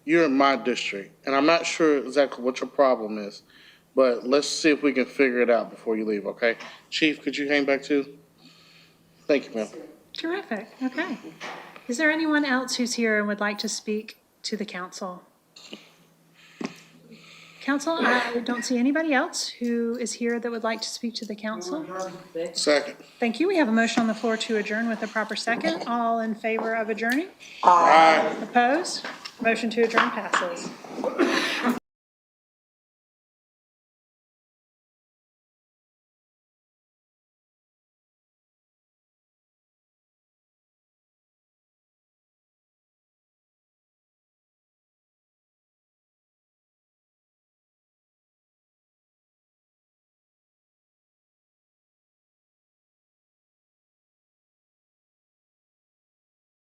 You're in my district, and I'm not sure exactly what your problem is, but let's see if we can figure it out before you leave, okay? Chief, could you hang back too? Thank you, ma'am. Terrific, okay. Is there anyone else who's here and would like to speak to the council? Council, I don't see anybody else who is here that would like to speak to the council. Second. Thank you. We have a motion on the floor to adjourn with a proper second. All in favor of adjourning? Aye. Opposed? Motion to adjourn passes.